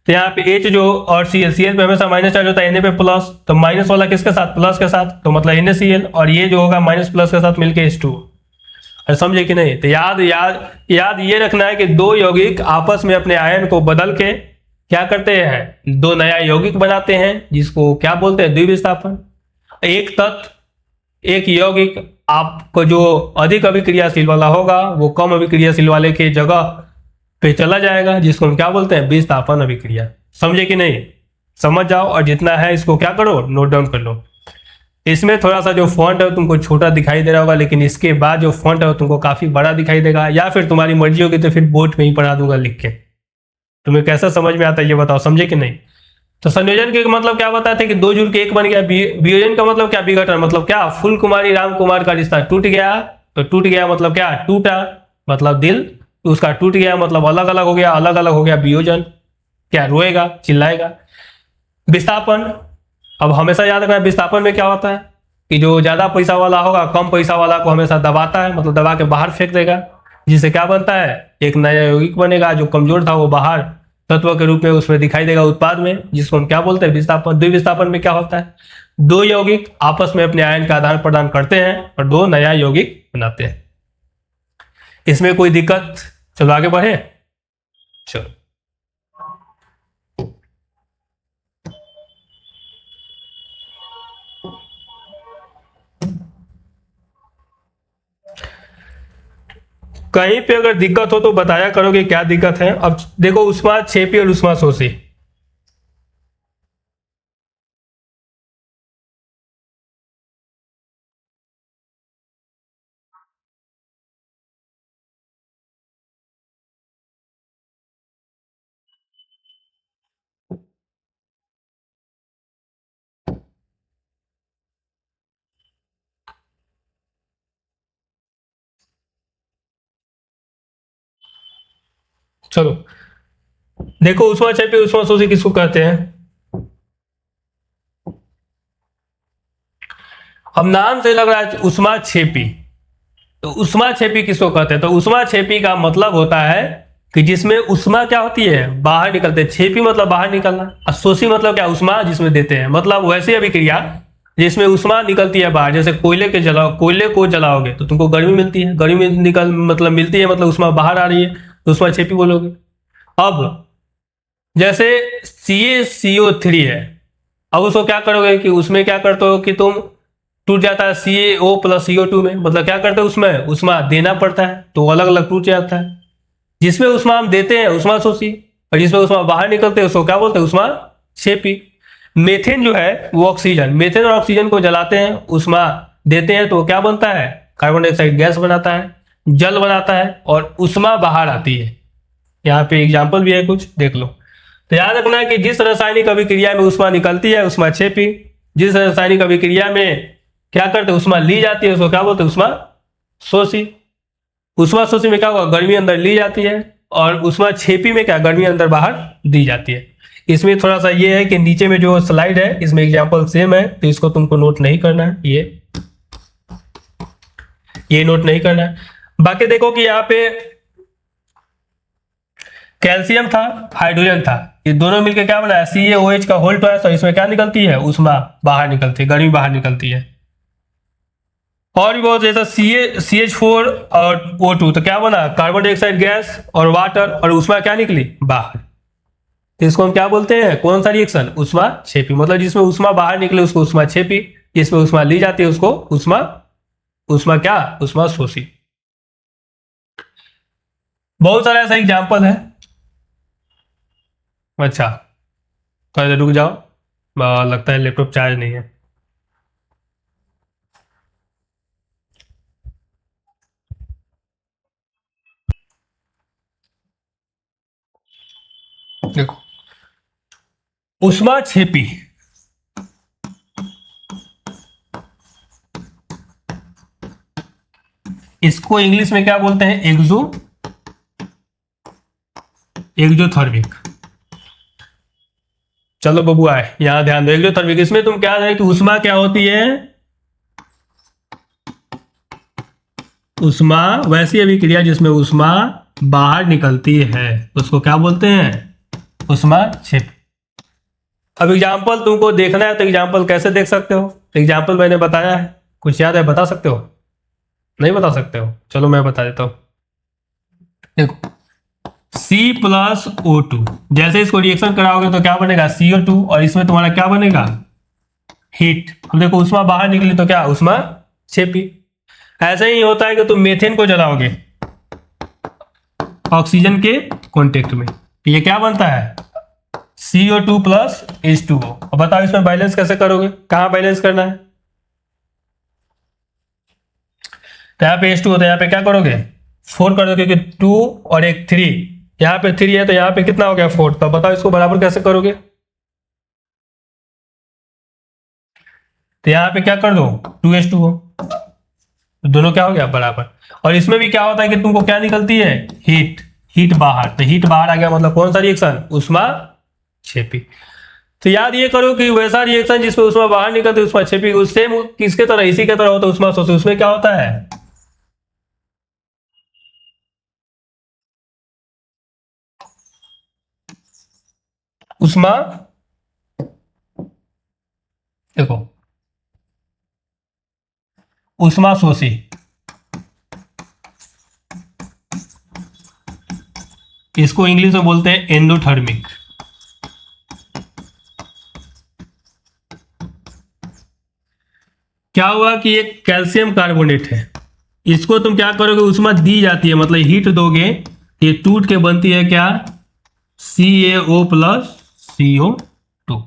Speaker 1: तो यहाँ पे H जो और Cl पे हमेशा माइनस चार्ज होता है, Na पे प्लस, तो माइनस वाला किसके साथ, प्लस के साथ, तो मतलब NaCl, और ये जो होगा माइनस प्लस के साथ मिलके H2। अरे समझे कि नहीं, तो याद ये रखना है कि दो यौगिक आपस में अपने आयन को बदल के क्या करते हैं, दो नया यौगिक बनाते हैं, जिसको क्या बोलते हैं, द्विविस्थापन। एक तत्व एक यौगिक आपको जो अधिक अभिक्रियाशील वाला होगा वो कम अभिक्रियाशील वाले के जगह पे चला जाएगा, जिसको हम क्या बोलते हैं, विस्थापन अभिक्रिया। समझे कि नहीं, समझ जाओ, और जितना है इसको क्या करो, नोट डाउन कर लो। इसमें थोड़ा सा जो फॉन्ट है तुमको छोटा दिखाई दे रहा होगा, लेकिन इसके बाद जो फॉन्ट है वो तुमको काफी बड़ा दिखाई देगा, या फिर तुम्हारी मर्जी होगी तो फिर बोर्ड में ही पढ़ा दूंगा लिख के। तुम्हें कैसा समझ में आता है ये बताओ, समझे कि नहीं। तो संयोजन के मतलब क्या बताते हैं कि दो जुड़ के एक बन गया। वियोजन का मतलब क्या, विघटन मतलब क्या, फूल कुमारी राम कुमार का रिश्ता टूट गया, तो टूट गया मतलब क्या, टूटा मतलब दिल, तो उसका टूट गया मतलब अलग अलग हो गया, अलग अलग हो गया वियोजन, क्या रोएगा चिल्लाएगा। विस्थापन, अब हमेशा याद रखना विस्थापन में क्या होता है कि जो ज्यादा पैसा वाला होगा कम पैसा वाला को हमेशा दबाता है, मतलब दबा के बाहर फेंक देगा, जिससे क्या बनता है, एक नया यौगिक बनेगा, जो कमजोर था वो बाहर तत्व के रूप में उसमें दिखाई देगा उत्पाद में, जिसको हम क्या बोलते हैं, विस्थापन। द्विविस्थापन में क्या होता है, दो यौगिक आपस में अपने आयन का आदान प्रदान करते हैं और दो नया यौगिक बनाते हैं। इसमें कोई दिक्कत, चलो आगे बढ़े, चलो। कहीं पे अगर दिक्कत हो तो बताया करोगे क्या दिक्कत है। अब देखो उष्मा क्षेपी और उष्मा शोषी, चलो देखो उष्मा क्षेपी उष्मा शोषी किसको कहते हैं। अब नाम से लग रहा है उष्मा क्षेपी, तो उष्मा क्षेपी किसको कहते हैं, तो उष्मा क्षेपी का मतलब होता है कि जिसमें उष्मा क्या होती है, बाहर निकलते हैं, क्षेपी मतलब बाहर निकलना, और शोषी मतलब क्या, उष्मा जिसमें देते हैं, मतलब वैसी अभिक्रिया जिसमें उष्मा निकलती है बाहर। जैसे कोयले को जलाओगे तो तुमको गर्मी मिलती है, गर्मी निकल मतलब मिलती है, मतलब उष्मा बाहर आ रही है, तो उष्मा क्षेपी बोलोगे। अब जैसे CaCO3 है, अब उसको क्या करोगे कि उसमें क्या करते हो कि तुम टूट जाता है CaO प्लस CO2 में, मतलब क्या करते हैं उसमें उष्मा देना पड़ता है, तो अलग अलग टूट जाता है। जिसमें उष्मा हम देते हैं उष्मा शोषी, और जिसमें उष्मा बाहर निकलते हैं उसको क्या बोलते हैं, उष्मा क्षेपी। मेथेन जो है वो ऑक्सीजन, मेथेन और ऑक्सीजन को जलाते हैं, उष्मा देते हैं, तो क्या बनता है, कार्बन डाइऑक्साइड गैस बनाता है, जल बनाता है, और उष्मा बाहर आती है। यहाँ पे एग्जाम्पल भी है कुछ, देख लो। तो याद रखना है कि जिस रासायनिक अभिक्रिया में उष्मा निकलती है उष्मा क्षेपी, जिस रासायनिक अभिक्रिया में क्या करते हैं उष्मा ली जाती है उसको क्या बोलते हैं, उष्मा शोषी। उष्मा शोषी में क्या होगा, गर्मी अंदर ली जाती है, और उष्मा छेपी में क्या, गर्मी अंदर बाहर दी जाती है। इसमें थोड़ा सा ये है कि नीचे में जो स्लाइड है इसमें एग्जांपल सेम है, तो इसको तुमको नोट नहीं करना है, ये नोट नहीं करना है। बाकी देखो कि यहाँ पे कैल्शियम था, हाइड्रोजन था, ये दोनों मिलकर क्या बना है, CaOH का होल ट्वाइस, और इसमें क्या निकलती है, उष्मा बाहर निकलती है, गर्मी बाहर निकलती है। और भी बहुत, जैसा CH4 और O2, तो क्या बना, कार्बन डाइऑक्साइड गैस और वाटर, और उष्मा क्या निकली बाहर। तो इसको हम क्या बोलते हैं, कौन सा रिएक्शन, उष्मा छेपी। मतलब जिसमें उष्मा बाहर निकले उसको उष्मा छेपी, जिसमें उष्मा ली जाती है उसको उष्मा क्या, उष्मा शोषी। बहुत सारा ऐसा एग्जाम्पल है। अच्छा, थोड़ा देर रुक जाओ, लगता है लैपटॉप चार्ज नहीं है। देखो, उष्मा छेपी, इसको इंग्लिश में क्या बोलते हैं, एक्सोथर्मिक। चलो बबू आए, यहां ध्यान दो, एक्सोथर्मिक, इसमें तुम क्या जाने कि उष्मा क्या होती है, उष्मा वैसी अभिक्रिया जिसमें उष्मा बाहर निकलती है उसको क्या बोलते हैं, उष्मा छेपी। अब एग्जाम्पल तुमको देखना है तो एग्जाम्पल कैसे देख सकते हो, एग्जाम्पल मैंने बताया है, कुछ याद है, बता सकते हो, नहीं बता सकते हो, चलो मैं बता देता हूं। देखो, C+O2, जैसे इसको रिएक्शन कराओगे तो क्या बनेगा, CO2, और इसमें तुम्हारा क्या बनेगा, हीट। अब देखो उष्मा बाहर निकली तो क्या, उष्मा छेपी। ऐसा ही होता है कि तुम मेथेन को जलाओगे ऑक्सीजन के कांटेक्ट में, ये क्या बनता है, CO2 प्लस H2O। अब बताओ इसमें बैलेंस कैसे करोगे, कहां बैलेंस करना है, तो यहाँ पे H2O, तो यहाँ पे क्या करोगे, 4 कर दो, क्योंकि 2 और एक 3, यहाँ पे 3 है तो यहाँ पे कितना हो गया, 4। तो बताओ इसको बराबर कैसे करोगे, तो यहाँ पे क्या कर दो, 2H2O, तो दोनों क्या हो गया, बराबर। और इसमें भी क्या होता है कि तुमको क्या निकलती है, हीट बाहर, तो हीट बाहर आ गया, मतलब कौन सा रिएक्शन, उष्मा छेपी। तो याद ये करो कि वैसा रिएक्शन जिसमें उष्मा बाहर निकलती है उष्मा छेपी, उससे किसके तरह, इसी के तरह होता है उष्मा शोषी। उसमें क्या होता है, उष्मा, देखो उष्मा शोषी, इसको इंग्लिश में बोलते हैं एंडोथर्मिक। क्या हुआ कि एक कैल्शियम कार्बोनेट है, इसको तुम क्या करोगे, उष्मा दी जाती है, मतलब हीट दोगे, ये टूट के बनती है क्या, CaO प्लस CO2।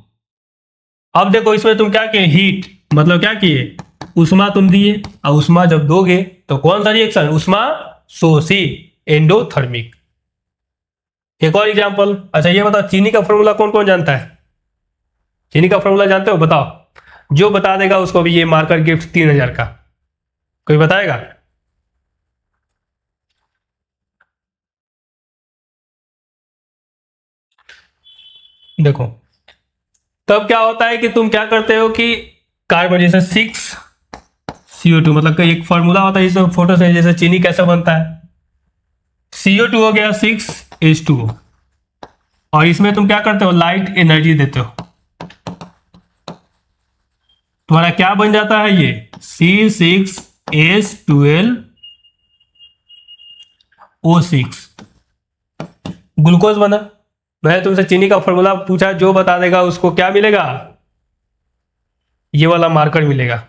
Speaker 1: अब देखो इसमें तुम क्या किए, हीट, मतलब क्या किए, उष्मा तुम दिए, और उष्मा जब दोगे तो कौन सा रिएक्शन, उष्मा शोषी, एंडोथर्मिक। एक और एग्जांपल, अच्छा ये बताओ चीनी का फॉर्मूला कौन कौन जानता है, चीनी का फॉर्मूला जानते हो, बताओ, जो बता देगा उसको भी ये मार्कर गिफ्ट 3000 का, कोई बताएगा, देखो तब क्या होता है कि तुम क्या करते हो कि कार्बन, जैसे 6CO2, मतलब कि एक फॉर्मूला होता है इसमें फोटो से, जैसे चीनी कैसे बनता है, CO2 हो गया 6H2O, और इसमें तुम क्या करते हो, लाइट एनर्जी देते हो, तुम्हारा क्या बन जाता है ये, C6H12O6, ग्लूकोज बना। मैंने तुमसे चीनी का फॉर्मूला पूछा, जो बता देगा उसको क्या मिलेगा, ये वाला मार्कर मिलेगा।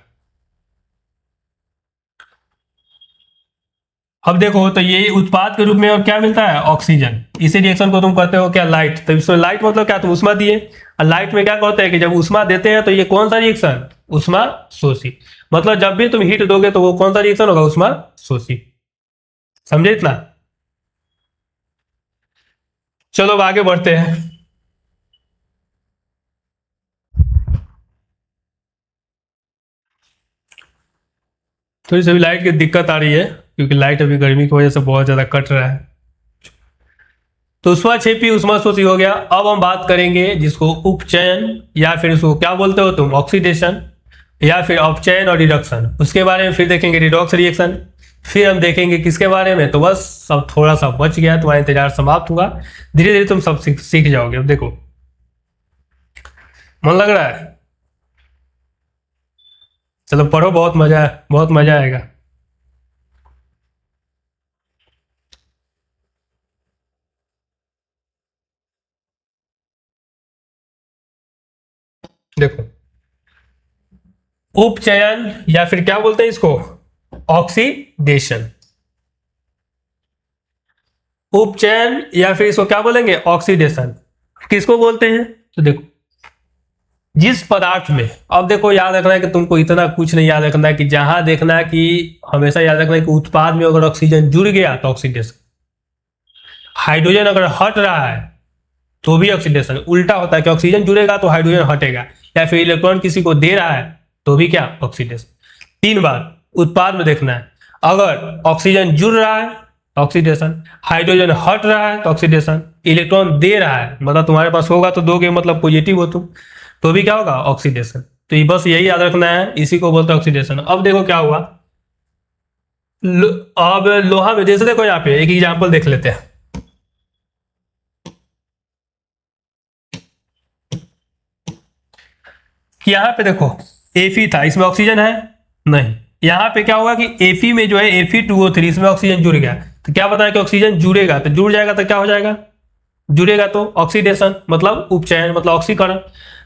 Speaker 1: अब देखो तो ये उत्पाद के रूप में और क्या मिलता है, ऑक्सीजन। इसी रिएक्शन को तुम कहते हो क्या, लाइट। तो इसमें लाइट मतलब क्या, तुम उष्मा दिए, और लाइट में क्या कहते हैं कि जब उष्मा देते हैं तो ये कौन सा रिएक्शन, उष्मा शोषी। मतलब जब भी तुम हीट दोगे तो वो कौन सा रिएक्शन होगा, उष्मा शोषी। समझे इतना, चलो अब आगे बढ़ते हैं। थोड़ी सी लाइट की दिक्कत आ रही है। क्योंकि लाइट अभी गर्मी की वजह से बहुत ज़्यादा कट रहा है। तो ऊष्माक्षेपी ऊष्माशोषी हो गया। अब हम बात करेंगे जिसको उपचयन या फिर इसको क्या बोलते हो तुम, ऑक्सीडेशन, या फिर अपचयन और रिडक्शन, उसके बारे में फिर देखेंगे रिडॉक्स रिएक्शन, फिर हम देखेंगे किसके बारे में। तो बस सब थोड़ा सा बच गया, तुम्हारा इंतजार समाप्त हुआ, धीरे धीरे तुम सब सीख जाओगे। अब देखो, मन लग रहा है? चलो पढ़ो, बहुत मजा आएगा। देखो, उपचयन या फिर क्या बोलते हैं इसको, ऑक्सीडेशन। उपचयन या फिर इसको क्या बोलेंगे, ऑक्सीडेशन। किसको बोलते हैं? तो देखो, जिस पदार्थ में, अब देखो याद रखना है कि तुमको इतना कुछ नहीं याद रखना है, कि जहां देखना है कि हमेशा याद रखना है कि उत्पाद में अगर ऑक्सीजन जुड़ गया तो ऑक्सीडेशन, हाइड्रोजन अगर हट रहा है तो भी ऑक्सीडेशन। उल्टा होता है कि ऑक्सीजन जुड़ेगा तो हाइड्रोजन हटेगा, या फिर इलेक्ट्रॉन किसी को दे रहा है तो भी क्या, ऑक्सीडेशन। 3 बार उत्पाद में देखना है, अगर ऑक्सीजन जुड़ रहा है तो ऑक्सीडेशन, हाइड्रोजन हट रहा है तो ऑक्सीडेशन, इलेक्ट्रॉन दे रहा है मतलब तुम्हारे पास होगा तो दोगे, मतलब पॉजिटिव हो तुम, तो भी क्या होगा, ऑक्सीडेशन। तो ये बस यही याद रखना है, इसी को बोलते हैं ऑक्सीडेशन। अब देखो क्या हुआ, अब लोहा में जैसे देखो, यहाँ पे एक एग्जांपल देख लेते हैं। कि यहाँ पे देखो Fe था, इसमें ऑक्सीजन है नहीं, यहाँ पे क्या होगा कि Fe में जो है Fe2O3, इसमें ऑक्सीजन जुड़ गया, तो क्या बताया कि ऑक्सीजन जुड़ेगा, तो जुड़ जाएगा तो क्या हो जाएगा, जुड़ेगा तो ऑक्सीडेशन, मतलब उपचयन, मतलब ऑक्सीकरण।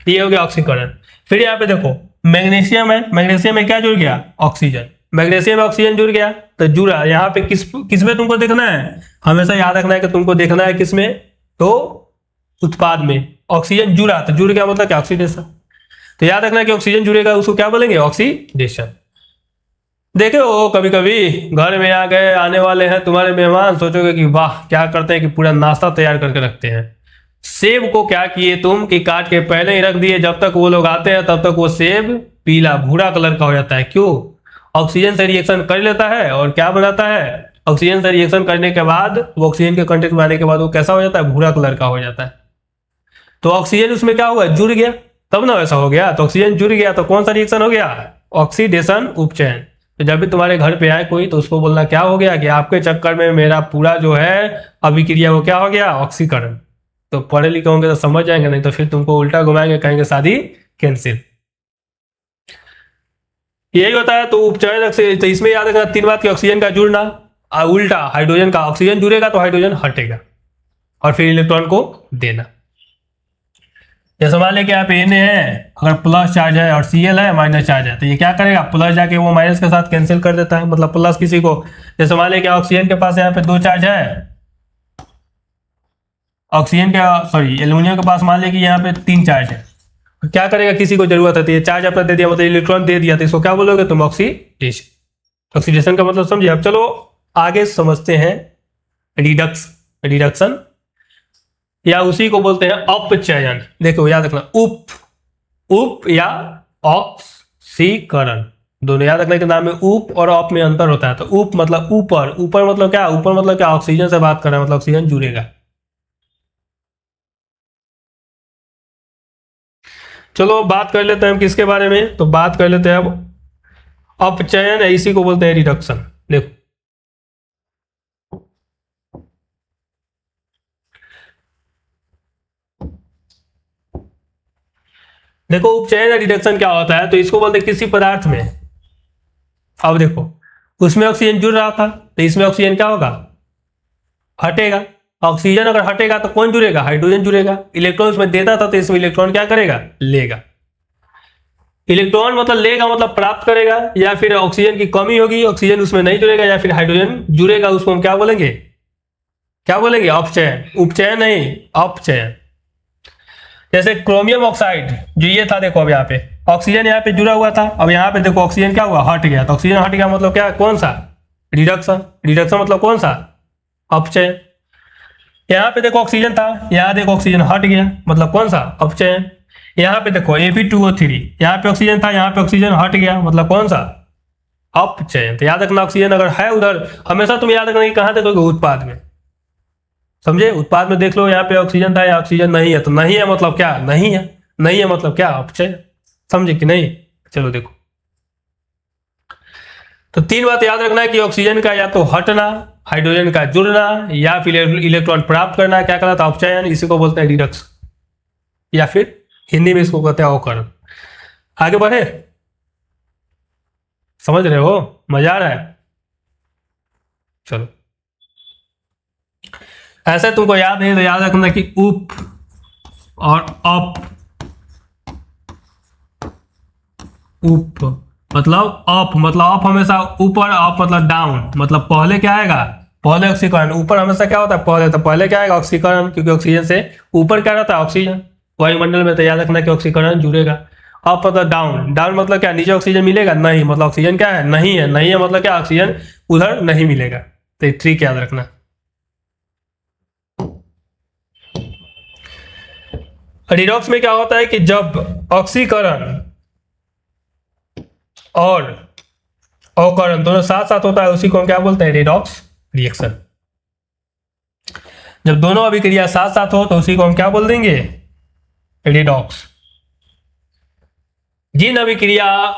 Speaker 1: ये हो गया ऑक्सीकरण। फिर यहाँ पे देखो मैग्नीशियम है, मैग्नीशियम में क्या जुड़ गया, ऑक्सीजन, मैग्नीशियम में ऑक्सीजन जुड़ गया तो जुड़ा। यहाँ पे किस में तुमको देखना है, हमेशा याद रखना है कि तुमको देखना है किसमें, तो उत्पाद में ऑक्सीजन जुड़ा तो जुड़ गया, मतलब क्या, ऑक्सीडेशन। तो याद रखना कि ऑक्सीजन जुड़ेगा उसको क्या बोलेंगे, ऑक्सीडेशन। देखे हो कभी कभी घर में आ गए, आने वाले हैं तुम्हारे मेहमान, सोचोगे कि वाह क्या करते हैं कि पूरा नाश्ता तैयार करके रखते हैं। सेब को क्या किए तुम कि काट के पहले ही रख दिए, जब तक वो लोग आते हैं तब तक वो सेब पीला भूरा कलर का हो जाता है। क्यों? ऑक्सीजन से रिएक्शन कर लेता है और क्या बनाता है, ऑक्सीजन से रिएक्शन करने के बाद वो ऑक्सीजन के कंटेंट में आने के बाद वो कैसा हो जाता है, भूरा कलर का हो जाता है। तो ऑक्सीजन उसमें क्या हुआ, जुड़ गया, तब ना वैसा हो गया। तो ऑक्सीजन जुड़ गया तो कौन सा रिएक्शन हो गया, ऑक्सीडेशन, उपचयन। तो जब भी तुम्हारे घर पे आए कोई तो उसको बोलना क्या हो गया कि आपके चक्कर में मेरा पूरा जो है अभिक्रिया वो क्या हो गया, ऑक्सीकरण। तो पढ़े लिखे होंगे तो समझ जाएंगे, नहीं तो फिर तुमको उल्टा घुमाएंगे, कहेंगे शादी कैंसिल। यही होता है। तो उपचयन, तो इसमें याद रखना 3 बात की, ऑक्सीजन का जुड़ना, उल्टा हाइड्रोजन का, ऑक्सीजन जुड़ेगा तो हाइड्रोजन हटेगा, और फिर इलेक्ट्रॉन को देना। जैसे मान लें कि यहाँ पे Na है, अगर प्लस चार्ज है और Cl है माइनस चार्ज है, तो ये क्या करेगा, प्लस जाके वो माइनस के साथ कैंसिल कर देता है, मतलब प्लस किसी को, जैसे मान लें कि ऑक्सीजन के पास यहाँ पे 2 चार्ज है, ऑक्सीजन का सॉरी एल्यूमिनियम के पास मान लें कि यहाँ पे 3 चार्ज है, तो क्या करेगा, किसी को जरूरत है तो ये चार्ज अपना दे दिया, मतलब इलेक्ट्रॉन दे दिया, तो इसको क्या बोलोगे तुम, ऑक्सीडेशन। ऑक्सीडेशन का मतलब समझिए। अब चलो आगे समझते हैं रिडक्शन, या उसी को बोलते हैं अपचयन। देखो याद रखना, उप या ऑक्सीकरण, दोनों याद रखने के नाम में उप और अप में अंतर होता है। तो उप मतलब ऊपर, ऊपर मतलब क्या, ऊपर मतलब क्या, ऑक्सीजन से बात कर रहे हैं, मतलब ऑक्सीजन जुड़ेगा। चलो बात कर लेते हैं हम किसके बारे में, तो बात कर लेते हैं अब अपचयन, इसी को बोलते हैं रिडक्शन। देखो देखो उपचयन या रिडक्शन क्या होता है, तो इसको बोलते हैं किसी पदार्थ में, अब देखो उसमें ऑक्सीजन जुड़ रहा था तो इसमें ऑक्सीजन क्या होगा, हटेगा। ऑक्सीजन अगर हटेगा तो कौन जुड़ेगा, हाइड्रोजन जुड़ेगा। इलेक्ट्रॉन उसमें देता था तो इसमें इलेक्ट्रॉन क्या करेगा, लेगा। इलेक्ट्रॉन मतलब लेगा मतलब प्राप्त करेगा, या फिर ऑक्सीजन की कमी होगी, ऑक्सीजन उसमें नहीं जुड़ेगा, या फिर हाइड्रोजन जुड़ेगा, उसको हम क्या बोलेंगे, अपचयन। उपचयन नहीं, अपचयन। जैसे क्रोमियम ऑक्साइड जो ये था, देखो अब यहाँ पे ऑक्सीजन यहाँ पे जुड़ा हुआ था, अब यहाँ पे देखो ऑक्सीजन क्या हुआ, हट गया। तो ऑक्सीजन हट गया मतलब क्या, कौन सा, रिडक्शन। रिडक्शन मतलब कौन सा, अपचयन। यहाँ पे देखो ऑक्सीजन था, यहाँ देखो ऑक्सीजन हट गया, मतलब कौन सा, अपचयन। यहाँ पे देखो Fe2O3, यहाँ पे ऑक्सीजन था, यहाँ पे ऑक्सीजन हट गया, मतलब कौन सा, अपचयन। तो याद रखना ऑक्सीजन अगर है उधर, हमेशा तुम याद रखना कि कहाँ देखोगे, उत्पाद में। समझे, उत्पाद में देख लो, यहाँ पे ऑक्सीजन था, यहाँ ऑक्सीजन नहीं है, तो नहीं है मतलब क्या, नहीं है, नहीं है मतलब क्या, अपचय। समझे कि नहीं? चलो देखो, तो 3 बात याद रखना है कि ऑक्सीजन का या तो हटना, हाइड्रोजन का जुड़ना, या फिर इलेक्ट्रॉन प्राप्त करना, क्या कहलाता है, अपचयन। इसी को बोलते हैं रिडक्स, या फिर हिंदी में इसको कहते हैं अवकरण। आगे बढ़े, समझ रहे हो, मजा आ रहा है? चलो, ऐसे तुमको याद नहीं तो याद रखना कि उप और अप, उप मतलब अप हमेशा ऊपर, अप मतलब डाउन, मतलब पहले क्या आएगा, पहले ऑक्सीकरण। ऊपर हमेशा क्या होता है, पहले, तो पहले क्या आएगा, ऑक्सीकरण, क्योंकि ऑक्सीजन से ऊपर क्या रहता है, ऑक्सीजन। वायुमंडल में तो याद रखना कि ऑक्सीकरण जुड़ेगा। अप मतलब डाउन, डाउन मतलब क्या, नीचे ऑक्सीजन मिलेगा नहीं, मतलब ऑक्सीजन क्या है, नहीं है, नहीं है मतलब क्या, ऑक्सीजन उधर नहीं मिलेगा। तो ट्रिक याद रखना। रिडॉक्स में क्या होता है कि जब ऑक्सीकरण और अवकरण दोनों साथ साथ होता है, उसी को हम क्या बोलते हैं, रिडॉक्स रिएक्शन। जब दोनों अभिक्रिया साथ साथ हो तो उसी को हम क्या बोल देंगे, रिडॉक्स। जिन अभिक्रिया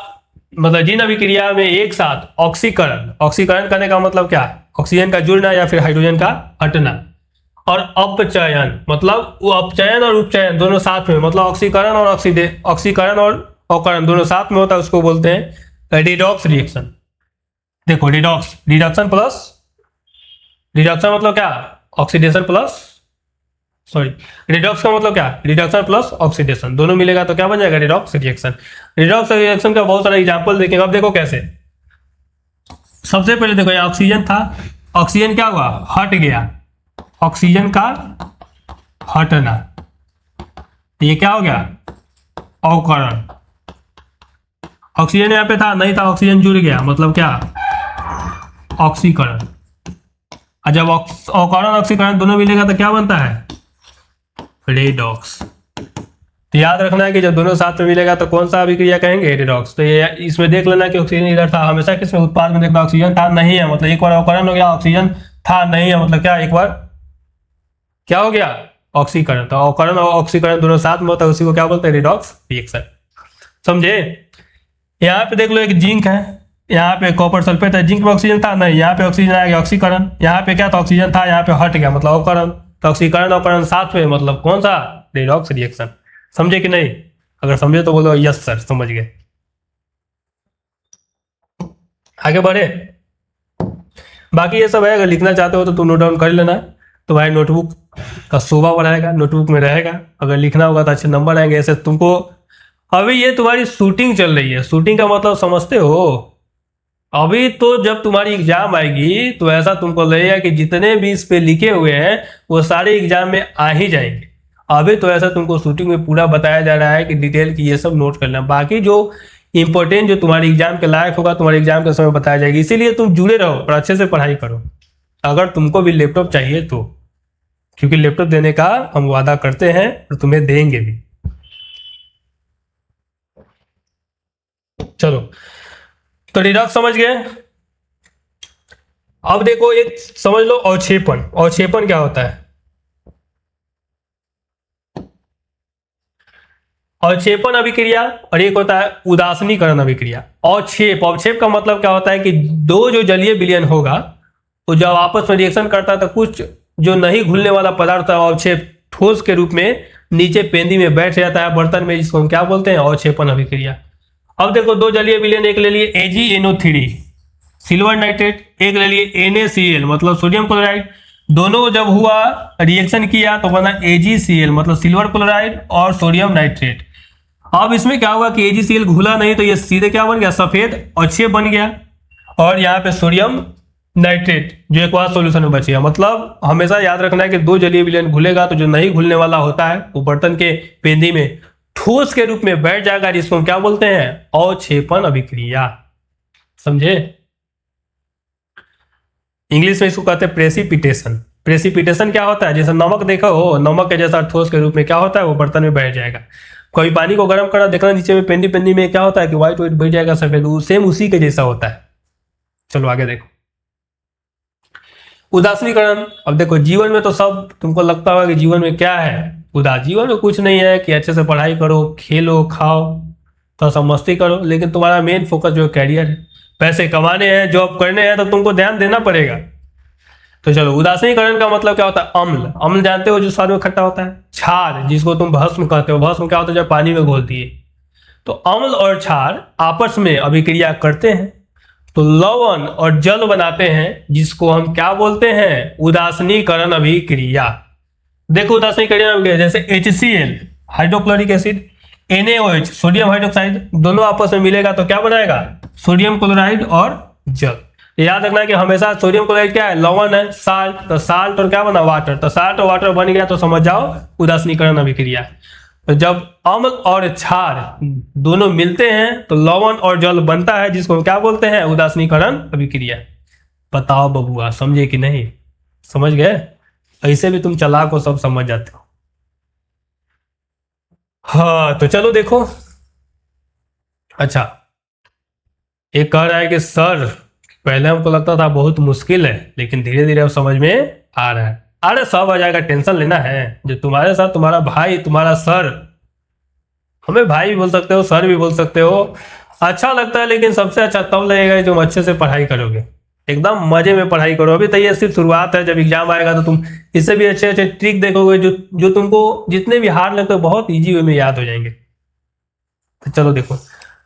Speaker 1: में एक साथ ऑक्सीकरण करने का मतलब क्या, ऑक्सीजन का जुड़ना या फिर हाइड्रोजन का हटना, और अपचयन मतलब वो अपचयन और उपचयन दोनों साथ में, मतलब ऑक्सीकरण और अवकरण दोनों साथ में होता है, उसको बोलते हैं रिडॉक्स रिएक्शन। देखो, रिडक्शन मतलब क्या, ऑक्सीडेशन प्लस, रिडॉक्स का मतलब क्या, रिडक्शन प्लस ऑक्सीडेशन दोनों मिलेगा तो क्या बन जाएगा, रिडॉक्स रिएक्शन। रिडॉक्स रिएक्शन का बहुत सारा एग्जांपल देखेंगे। अब देखो कैसे, सबसे पहले देखो, यहाँ ऑक्सीजन था, ऑक्सीजन क्या हुआ, हट गया, ऑक्सीजन का हटना, ये क्या हो गया, अवकरण। ऑक्सीजन यहाँ पे था, नहीं था, ऑक्सीजन जुड़ गया, मतलब क्या, ऑक्सीकरण। और जब अवकरण ऑक्सीकरण दोनों मिलेगा तो क्या बनता है, रेडॉक्स। तो याद रखना है कि जब दोनों साथ में मिलेगा तो कौन सा अभिक्रिया कहेंगे, रेडॉक्स। तो ये इसमें देख लेना कि ऑक्सीजन इधर था, हमेशा किसमें, उत्पाद में देखना, ऑक्सीजन था नहीं है मतलब एक बार अवकरण हो गया, ऑक्सीजन था नहीं है मतलब क्या, एक बार क्या हो गया, ऑक्सीकरण। तो अवकरण और ऑक्सीकरण दोनों साथ में होता है, उसी को क्या बोलते हैं, रिडॉक्स रिएक्शन। समझे? यहाँ पे देख लो, एक जिंक है, यहाँ पे कॉपर सल्फेट है, जिंक में ऑक्सीजन था नहीं, यहाँ पे ऑक्सीजन आ गया, ऑक्सीकरण। यहाँ पे क्या था, ऑक्सीजन था, यहाँ पे हट गया, मतलब अवकरण। तो ऑक्सीकरण अवकरण साथ में, मतलब कौन सा, रिडॉक्स रिएक्शन। समझे कि नहीं? अगर समझे तो बोलो यस सर, समझ गए। आगे बढ़े, बाकी ये सब है, अगर लिखना चाहते हो तो तुम नोट डाउन कर लेना, तुम्हारे नोटबुक का शोभा बढ़ाएगा, नोटबुक में रहेगा। अगर लिखना होगा तो अच्छे नंबर आएंगे। ऐसे तुमको अभी ये तुम्हारी शूटिंग चल रही है, शूटिंग का मतलब समझते हो, अभी तो जब तुम्हारी एग्जाम आएगी तो ऐसा तुमको लगेगा कि जितने भी इस पे लिखे हुए हैं वो सारे एग्जाम में आ ही जाएंगे। अभी तो ऐसा तुमको शूटिंग में पूरा बताया जा रहा है कि डिटेल की ये सब नोट करना, बाकी जो इंपॉर्टेंट जो तुम्हारे एग्जाम के लायक होगा तुम्हारे एग्जाम के समय बताया जाएगी। इसीलिए तुम जुड़े रहो और अच्छे से पढ़ाई करो, अगर तुमको भी लैपटॉप चाहिए तो, क्योंकि लैपटॉप देने का हम वादा करते हैं और तुम्हें देंगे भी। चलो, तो रिडॉक्स समझ गए। अब देखो, एक समझ लो अवक्षेपण। अवक्षेपण क्या होता है, अवक्षेपण अभिक्रिया, और एक होता है उदासीनीकरण अभिक्रिया। अवक्षेप का मतलब क्या होता है कि दो जो जलीय विलयन होगा वो जब आपस में रिएक्शन करता है तो कुछ जो नहीं घुलने वाला पदार्थ है अवक्षेप ठोस के रूप में नीचे पेंदी में बैठ जाता है बर्तन में, जिसको हम क्या बोलते हैं, अवक्षेपण अभिक्रिया। अब देखो, दो जलीय विलयन, एक ले लिए AgNO3 सिल्वर नाइट्रेट, एक ले लिए NaCl मतलब सोडियम क्लोराइड। दोनों जब हुआ रिएक्शन किया तो बना AgCl मतलब सिल्वर क्लोराइड और सोडियम नाइट्रेट। अब इसमें क्या हुआ कि AgCl घुला नहीं तो ये सीधे क्या बन गया, सफेद अवक्षेप बन गया, और यहाँ पे सोडियम नाइट्रेट जो एक बार सोल्यूशन में बच गया। मतलब हमेशा याद रखना है कि दो जलीय विलयन घुलेगा तो जो नहीं घुलने वाला होता है वो बर्तन के पेंदी में ठोस के रूप में बैठ जाएगा, जिसको हम क्या बोलते हैं, अवक्षेपण अभिक्रिया। समझे? इंग्लिश में इसको कहते हैं प्रेसिपिटेशन। प्रेसिपिटेशन क्या होता है, जैसे नमक देखा हो, नमक के जैसा ठोस के रूप में क्या होता है, वो बर्तन में बैठ जाएगा। कभी पानी को गर्म करना देखना, नीचे में पेंदी में क्या होता है कि व्हाइट बैठ जाएगा, सफेद, सेम उसी के जैसा होता है। चलो आगे देखो। उदासीनीकरण। अब देखो जीवन में तो सब तुमको लगता होगा कि जीवन में क्या है, जीवन में कुछ नहीं है कि अच्छे से पढ़ाई करो, खेलो, खाओ, थोड़ा सा मस्ती करो, लेकिन तुम्हारा मेन फोकस जो कैरियर है, पैसे कमाने हैं, जॉब करने हैं, तो तुमको ध्यान देना पड़ेगा। तो चलो, उदासीनीकरण का मतलब क्या होता है? अम्ल। अम्ल जानते हो जो स्वाद में खट्टा होता है। क्षार, जिसको तुम भस्म कहते हो। भस्म क्या होता है? जब पानी में घोलती है। तो अम्ल और क्षार आपस में अभिक्रिया करते हैं तो लवण और जल बनाते हैं, जिसको हम क्या बोलते हैं? उदासीनीकरण अभिक्रिया। देखो उदासीनीकरण अभिक्रिया, जैसे HCl hydrochloric acid, NaOH sodium hydroxide, दोनों आपस में मिलेगा तो क्या बनाएगा? सोडियम क्लोराइड और जल। याद रखना कि हमेशा सोडियम क्लोराइड क्या है? लवण है, साल्ट। तो साल्ट और क्या बना? वाटर। तो साल्ट और वाटर बन गया तो समझ जाओ उदासीनीकरण अभिक्रिया। तो जब अम्ल और क्षार दोनों मिलते हैं तो लवण और जल बनता है, जिसको हम क्या बोलते हैं? उदासीनीकरण अभिक्रिया। बताओ बबुआ, समझे कि नहीं? समझ गए? ऐसे भी तुम चालाक हो, सब समझ जाते हो। हाँ तो चलो देखो। अच्छा, एक कह रहा है कि सर पहले हमको लगता था बहुत मुश्किल है, लेकिन धीरे धीरे अब समझ में आ रहा है। अरे सब आ जाएगा, टेंशन लेना है। जो तुम्हारे साथ तुम्हारा भाई, तुम्हारा सर, हमें भाई भी बोल सकते हो, सर भी बोल सकते हो, अच्छा लगता है, लेकिन सबसे अच्छा तब लगेगा जब अच्छे से पढ़ाई करोगे, एकदम मजे में पढ़ाई करो। अभी तो ये सिर्फ शुरुआत है, जब एग्जाम आएगा तो तुम इससे भी अच्छे अच्छे ट्रिक देखोगे जो जो तुमको जितने भी हार्ड लगते हो बहुत इजी वे में याद हो जाएंगे। तो चलो देखो।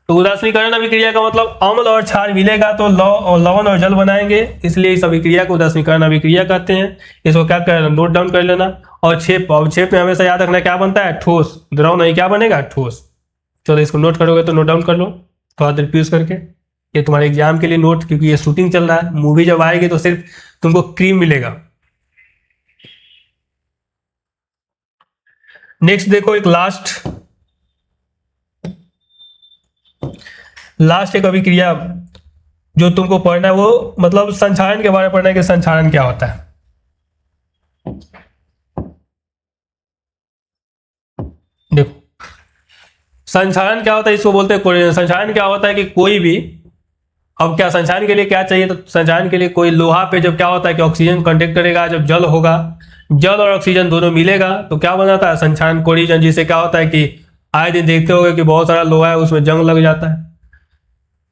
Speaker 1: तो उदासीनीकरण अभिक्रिया का मतलब अम्ल और क्षार मिलेगा तो लवण और जल बनाएंगे, इसलिए इस अभिक्रिया को उदासीनीकरण अभिक्रिया कहते हैं। इसको क्या कर नोट डाउन कर लेना। और छेप में हमेशा याद रखना क्या बनता है? ठोस। द्रव नहीं, क्या बनेगा? ठोस। चलो इसको नोट करोगे तो नोट डाउन कर लो थोड़ा देर रिव्यूज करके। ये तुम्हारे एग्जाम के लिए नोट, क्योंकि ये शूटिंग चल रहा है, मूवी जब आएगी तो सिर्फ तुमको क्रीम मिलेगा। नेक्स्ट देखो, एक लास्ट एक अभिक्रिया जो तुमको पढ़ना है, वो मतलब संक्षारण के बारे में पढ़ना है कि संक्षारण क्या होता है। देखो संक्षारण क्या होता है, इसको बोलते हैं। संक्षारण क्या होता है कि कोई भी, अब क्या संक्षारण के लिए क्या चाहिए? तो संक्षारण के लिए कोई लोहा पे जब क्या होता है कि ऑक्सीजन कांटेक्ट करेगा, जब जल होगा, जल और ऑक्सीजन दोनों मिलेगा तो क्या बनाता है? संक्षारण कोलिजन। जिससे क्या होता है कि आए दिन देखते होगे कि बहुत सारा लोहा है उसमें जंग लग जाता है।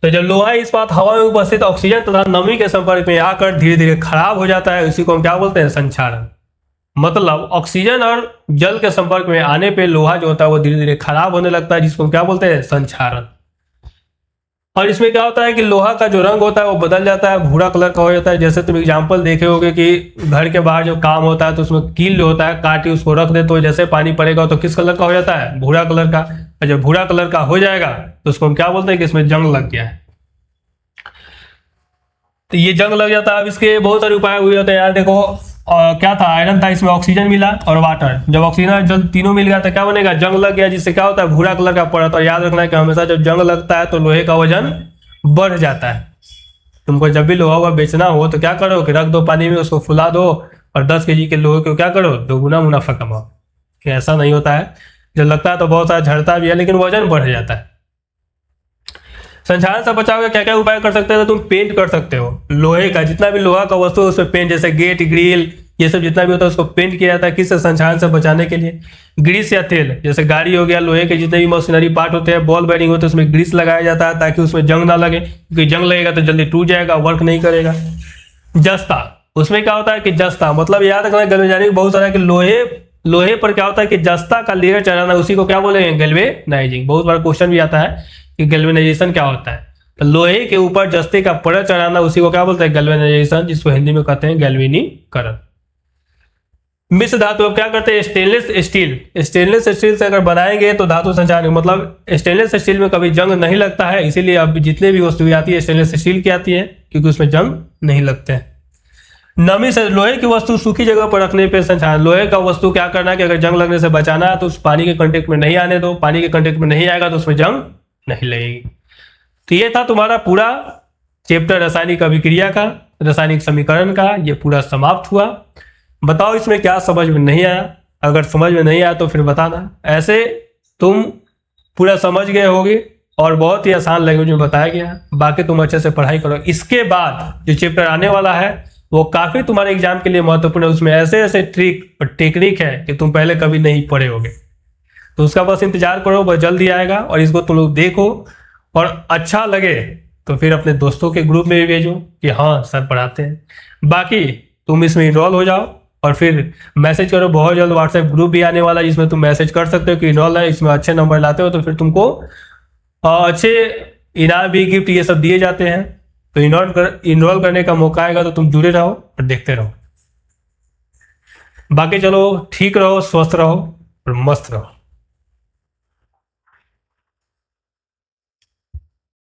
Speaker 1: तो जब लोहा इस्पात हवा में उपस्थित ऑक्सीजन तथा नमी के संपर्क में आकर धीरे धीरे खराब हो जाता है, उसी को हम क्या बोलते हैं? संक्षारण। मतलब ऑक्सीजन और जल के संपर्क में आने पे लोहा जो होता है वो धीरे धीरे खराब होने लगता है, जिसको हम क्या बोलते हैं? संक्षारण। और इसमें क्या होता है कि लोहा का जो रंग होता है वो बदल जाता है, भूरा कलर का हो जाता है। जैसे तुम एग्जांपल देखे होगे कि घर के बाहर जो काम होता है तो उसमें कील जो होता है काट के उसको रख दे, तो जैसे पानी पड़ेगा तो किस कलर का हो जाता है? भूरा कलर का। और जब भूरा कलर का हो जाएगा तो उसको हम क्या बोलते हैं? कि इसमें जंग लग गया है। तो ये जंग लग जाता है। अब इसके बहुत सारे उपाय हुए होते हैं यार। देखो क्या था? आयरन था, इसमें ऑक्सीजन मिला और वाटर। जब ऑक्सीजन और जल तीनों मिल गया तो क्या बनेगा? जंग लग गया, जिससे क्या होता है? भूरा कलर का पड़ा। तो याद रखना है कि हमेशा जब जंग लगता है तो लोहे का वजन बढ़ जाता है। तुमको जब भी लोहा बेचना हो तो क्या करो कि रख दो पानी में, उसको फुला दो और 10 kg के लोहे को क्या करो? दोगुना मुनाफा कमाओ। ऐसा नहीं होता है, जब लगता है तो बहुत सारा झड़ता भी है, लेकिन वजन बढ़ जाता है। संक्षारण से बचाव के क्या क्या उपाय कर सकते हो? तो तुम पेंट कर सकते हो लोहे का, जितना भी लोहा का वस्तु है उसमें पेंट, जैसे गेट, ग्रिल, ये सब जितना भी होता है उसको पेंट किया जाता है। किससे? संक्षारण से बचाने के लिए। ग्रीस या तेल, जैसे गाड़ी हो गया, लोहे के जितने भी मशीनरी पार्ट होते हैं, बॉल बेयरिंग होते हैं, उसमें ग्रीस लगाया जाता है ताकि उसमें जंग ना लगे, क्योंकि जंग लगेगा तो जल्दी टूट जाएगा, वर्क नहीं करेगा। जस्ता, उसमें क्या होता है कि जस्ता मतलब याद रखना गैल्वेनाइजिंग बहुत सारा कि लोहे पर क्या होता है कि जस्ता का लेयर चढ़ाना, उसी को क्या बोलेंगे? गैल्वेनाइजिंग। बहुत बड़ा क्वेश्चन भी आता है कि गैल्वेनाइजेशन क्या होता है। तो लोहे के ऊपर जस्ते का परत चढ़ाना, उसी को क्या बोलते हैं? गैल्वेनाइजेशन, जिसको हिंदी में कहते हैं गैल्वेनीकरण। मिश्र धातु, अब क्या करते हैं? स्टेनलेस स्टील से अगर बनाएंगे तो धातु संचार, मतलब स्टेनलेस स्टील में कभी जंग नहीं लगता है, इसीलिए अब जितने भी वस्तुएं आती है स्टेनलेस स्टील की आती है, क्योंकि उसमें जंग नहीं लगते हैं। नमी से, लोहे की वस्तु सूखी जगह पर रखने पे संचार। लोहे का वस्तु क्या करना है कि अगर जंग लगने से बचाना है तो उस पानी के कांटेक्ट में नहीं आने दो, पानी के कांटेक्ट में नहीं आएगा तो उसमें जंग नहीं लगेगी। तो ये था तुम्हारा पूरा चैप्टर रासायनिक अभिक्रिया का, रासायनिक समीकरण का, ये पूरा समाप्त हुआ। बताओ इसमें क्या समझ में नहीं आया? अगर समझ में नहीं आया तो फिर बताना। ऐसे तुम पूरा समझ गए होगे और बहुत ही आसान लैंग्वेज में बताया गया है। बाकी तुम अच्छे से पढ़ाई करो। इसके बाद जो चैप्टर आने वाला है वो काफी तुम्हारे एग्जाम के लिए महत्वपूर्ण है। उसमें ऐसे ऐसे ट्रिक और टेक्निक है कि तुम पहले कभी नहीं पढ़े होगे। तो उसका बस इंतजार करो, बस जल्द ही आएगा। और इसको तुम लोग देखो और अच्छा लगे तो फिर अपने दोस्तों के ग्रुप में भी भेजो कि हाँ सर पढ़ाते हैं। बाकी तुम इसमें इनरोल हो जाओ और फिर मैसेज करो। बहुत जल्द व्हाट्सएप ग्रुप भी आने वाला है जिसमें तुम मैसेज कर सकते हो कि इनरोल है, इसमें अच्छे नंबर लाते हो तो फिर तुमको अच्छे इनाम भी, गिफ्ट ये सब दिए जाते हैं। तो इनरोल करने का मौका आएगा तो तुम जुड़े रहो और देखते रहो। बाकी चलो ठीक रहो, स्वस्थ रहो और मस्त रहो।